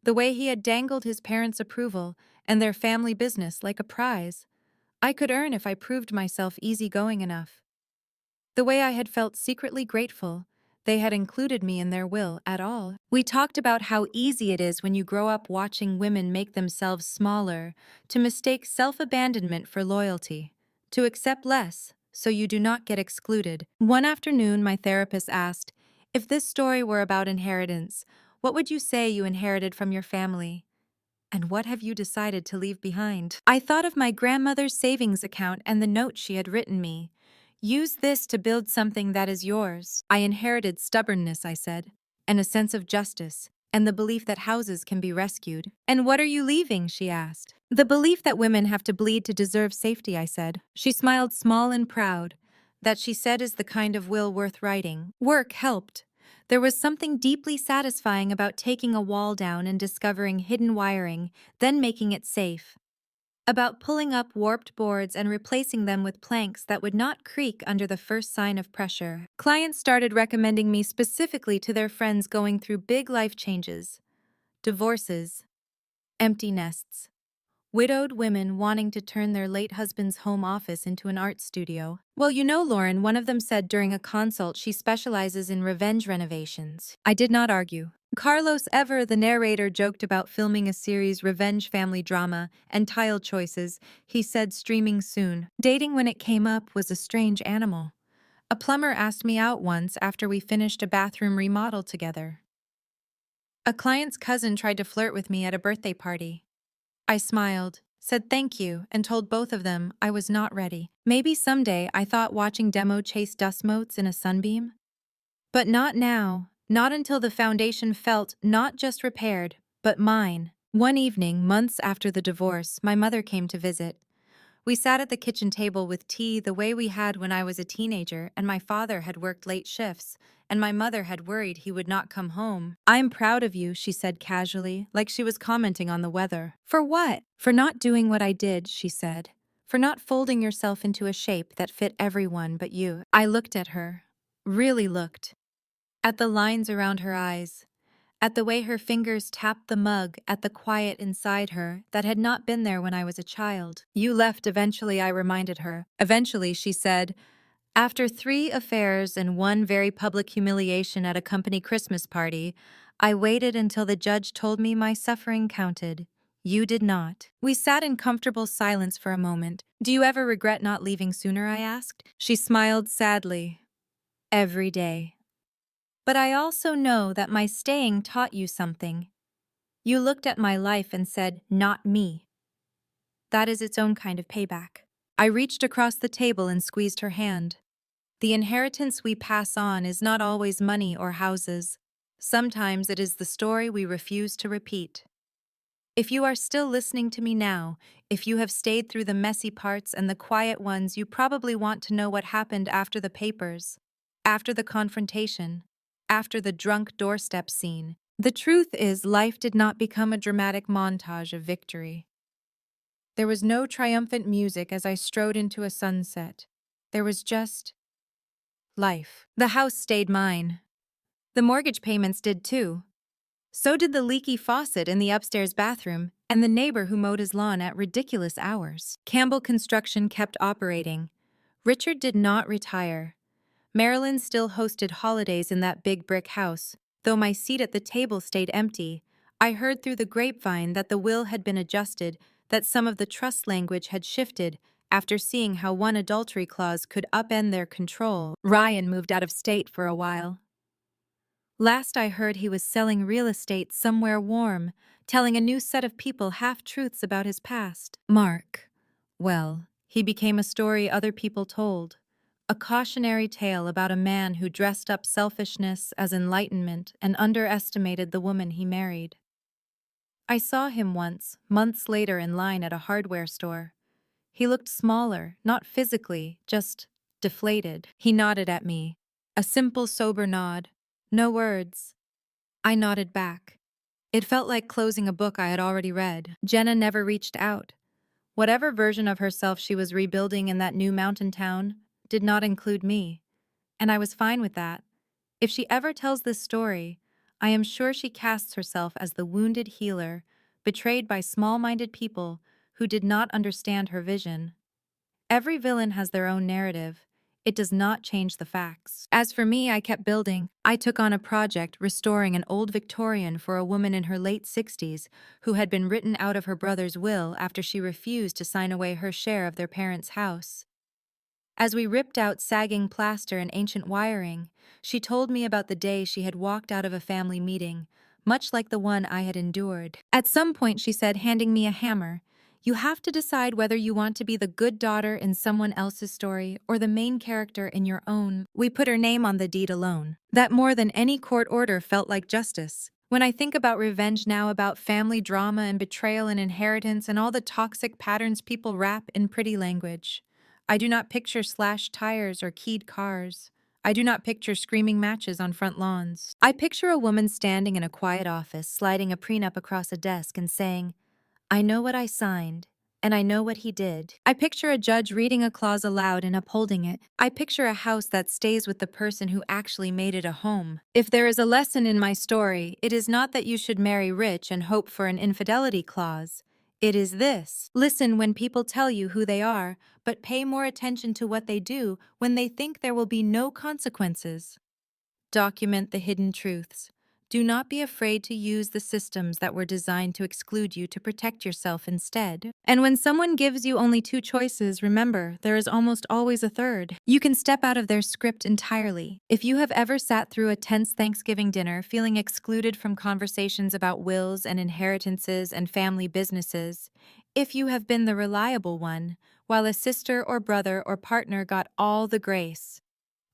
Speaker 1: the way he had dangled his parents' approval and their family business like a prize I could earn if I proved myself easygoing enough. The way I had felt secretly grateful they had included me in their will at all. We talked about how easy it is when you grow up watching women make themselves smaller to mistake self-abandonment for loyalty, to accept less so you do not get excluded. One afternoon, my therapist asked, if this story were about inheritance, what would you say you inherited from your family? And what have you decided to leave behind? I thought of my grandmother's savings account and the note she had written me. Use this to build something that is yours. I inherited stubbornness, I said, and a sense of justice, and the belief that houses can be rescued. And what are you leaving? She asked. The belief that women have to bleed to deserve safety, I said. She smiled small and proud. That she said is the kind of will worth writing. Work helped. There was something deeply satisfying about taking a wall down and discovering hidden wiring, then making it safe. About pulling up warped boards and replacing them with planks that would not creak under the first sign of pressure. Clients started recommending me specifically to their friends going through big life changes, divorces, empty nests. Widowed women wanting to turn their late husband's home office into an art studio. Well, you know, Lauren, one of them said during a consult she specializes in revenge renovations. I did not argue. Carlos Ever, the narrator, joked about filming a series revenge family drama and tile choices. He said streaming soon. Dating when it came up was a strange animal. A plumber asked me out once after we finished a bathroom remodel together. A client's cousin tried to flirt with me at a birthday party. I smiled, said thank you, and told both of them I was not ready. Maybe someday, I thought, watching demo chase dust motes in a sunbeam. But not now, not until the foundation felt not just repaired, but mine. One evening, months after the divorce, my mother came to visit. We sat at the kitchen table with tea the way we had when I was a teenager, and my father had worked late shifts, and my mother had worried he would not come home. I'm proud of you, she said casually, like she was commenting on the weather. For what? For not doing what I did, she said. For not folding yourself into a shape that fit everyone but you. I looked at her. Really looked. At the lines around her eyes. At the way her fingers tapped the mug, at the quiet inside her that had not been there when I was a child. You left eventually, I reminded her. Eventually, she said, after 3 affairs and 1 very public humiliation at a company Christmas party, I waited until the judge told me my suffering counted. You did not. We sat in comfortable silence for a moment. Do you ever regret not leaving sooner? I asked. She smiled sadly. Every day. But I also know that my staying taught you something. You looked at my life and said, not me. That is its own kind of payback. I reached across the table and squeezed her hand. The inheritance we pass on is not always money or houses. Sometimes it is the story we refuse to repeat. If you are still listening to me now, if you have stayed through the messy parts and the quiet ones, you probably want to know what happened after the papers, after the confrontation, after the drunk doorstep scene. The truth is, life did not become a dramatic montage of victory. There was no triumphant music as I strode into a sunset. There was just life. The house stayed mine. The mortgage payments did too. So did the leaky faucet in the upstairs bathroom and the neighbor who mowed his lawn at ridiculous hours. Campbell Construction kept operating. Richard did not retire. Marilyn still hosted holidays in that big brick house. Though my seat at the table stayed empty, I heard through the grapevine that the will had been adjusted, that some of the trust language had shifted after seeing how one adultery clause could upend their control. Ryan moved out of state for a while. Last I heard, he was selling real estate somewhere warm, telling a new set of people half-truths about his past. Mark. Well, he became a story other people told. A cautionary tale about a man who dressed up selfishness as enlightenment and underestimated the woman he married. I saw him once, months later, in line at a hardware store. He looked smaller, not physically, just deflated. He nodded at me. A simple, sober nod. No words. I nodded back. It felt like closing a book I had already read. Jenna never reached out. Whatever version of herself she was rebuilding in that new mountain town did not include me, and I was fine with that. If she ever tells this story, I am sure she casts herself as the wounded healer, betrayed by small-minded people who did not understand her vision. Every villain has their own narrative. It does not change the facts. As for me, I kept building. I took on a project restoring an old Victorian for a woman in her late 60s who had been written out of her brother's will after she refused to sign away her share of their parents' house. As we ripped out sagging plaster and ancient wiring, she told me about the day she had walked out of a family meeting, much like the one I had endured. At some point, she said, handing me a hammer, "You have to decide whether you want to be the good daughter in someone else's story or the main character in your own." We put her name on the deed alone. That more than any court order felt like justice. When I think about revenge now, about family drama and betrayal and inheritance and all the toxic patterns people wrap in pretty language, I do not picture slashed tires or keyed cars. I do not picture screaming matches on front lawns. I picture a woman standing in a quiet office, sliding a prenup across a desk and saying, "I know what I signed, and I know what he did." I picture a judge reading a clause aloud and upholding it. I picture a house that stays with the person who actually made it a home. If there is a lesson in my story, it is not that you should marry rich and hope for an infidelity clause. It is this: listen when people tell you who they are, but pay more attention to what they do when they think there will be no consequences. Document the hidden truths. Do not be afraid to use the systems that were designed to exclude you to protect yourself instead. And when someone gives you only two choices, remember, there is almost always a third. You can step out of their script entirely. If you have ever sat through a tense Thanksgiving dinner feeling excluded from conversations about wills and inheritances and family businesses, if you have been the reliable one, while a sister or brother or partner got all the grace,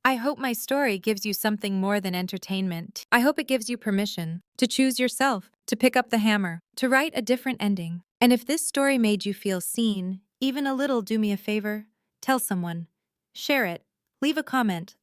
Speaker 1: I hope my story gives you something more than entertainment. I hope it gives you permission to choose yourself, to pick up the hammer, to write a different ending. And if this story made you feel seen, even a little, do me a favor, tell someone. Share it. Leave a comment,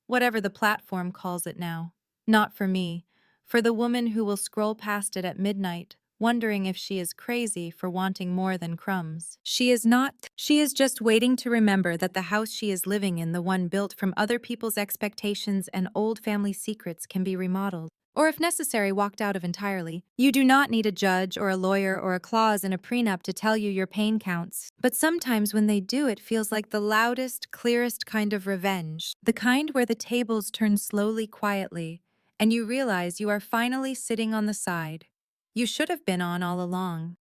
Speaker 1: whatever the platform calls it now. Not for me. For the woman who will scroll past it at midnight, wondering if she is crazy for wanting more than crumbs. She is not. She is just waiting to remember that the house she is living in, the one built from other people's expectations and old family secrets, can be remodeled. Or if necessary, walked out of entirely. You do not need a judge or a lawyer or a clause in a prenup to tell you your pain counts. But sometimes when they do, it feels like the loudest, clearest kind of revenge. The kind where the tables turn slowly, quietly, and you realize you are finally sitting on the side you should have been on all along.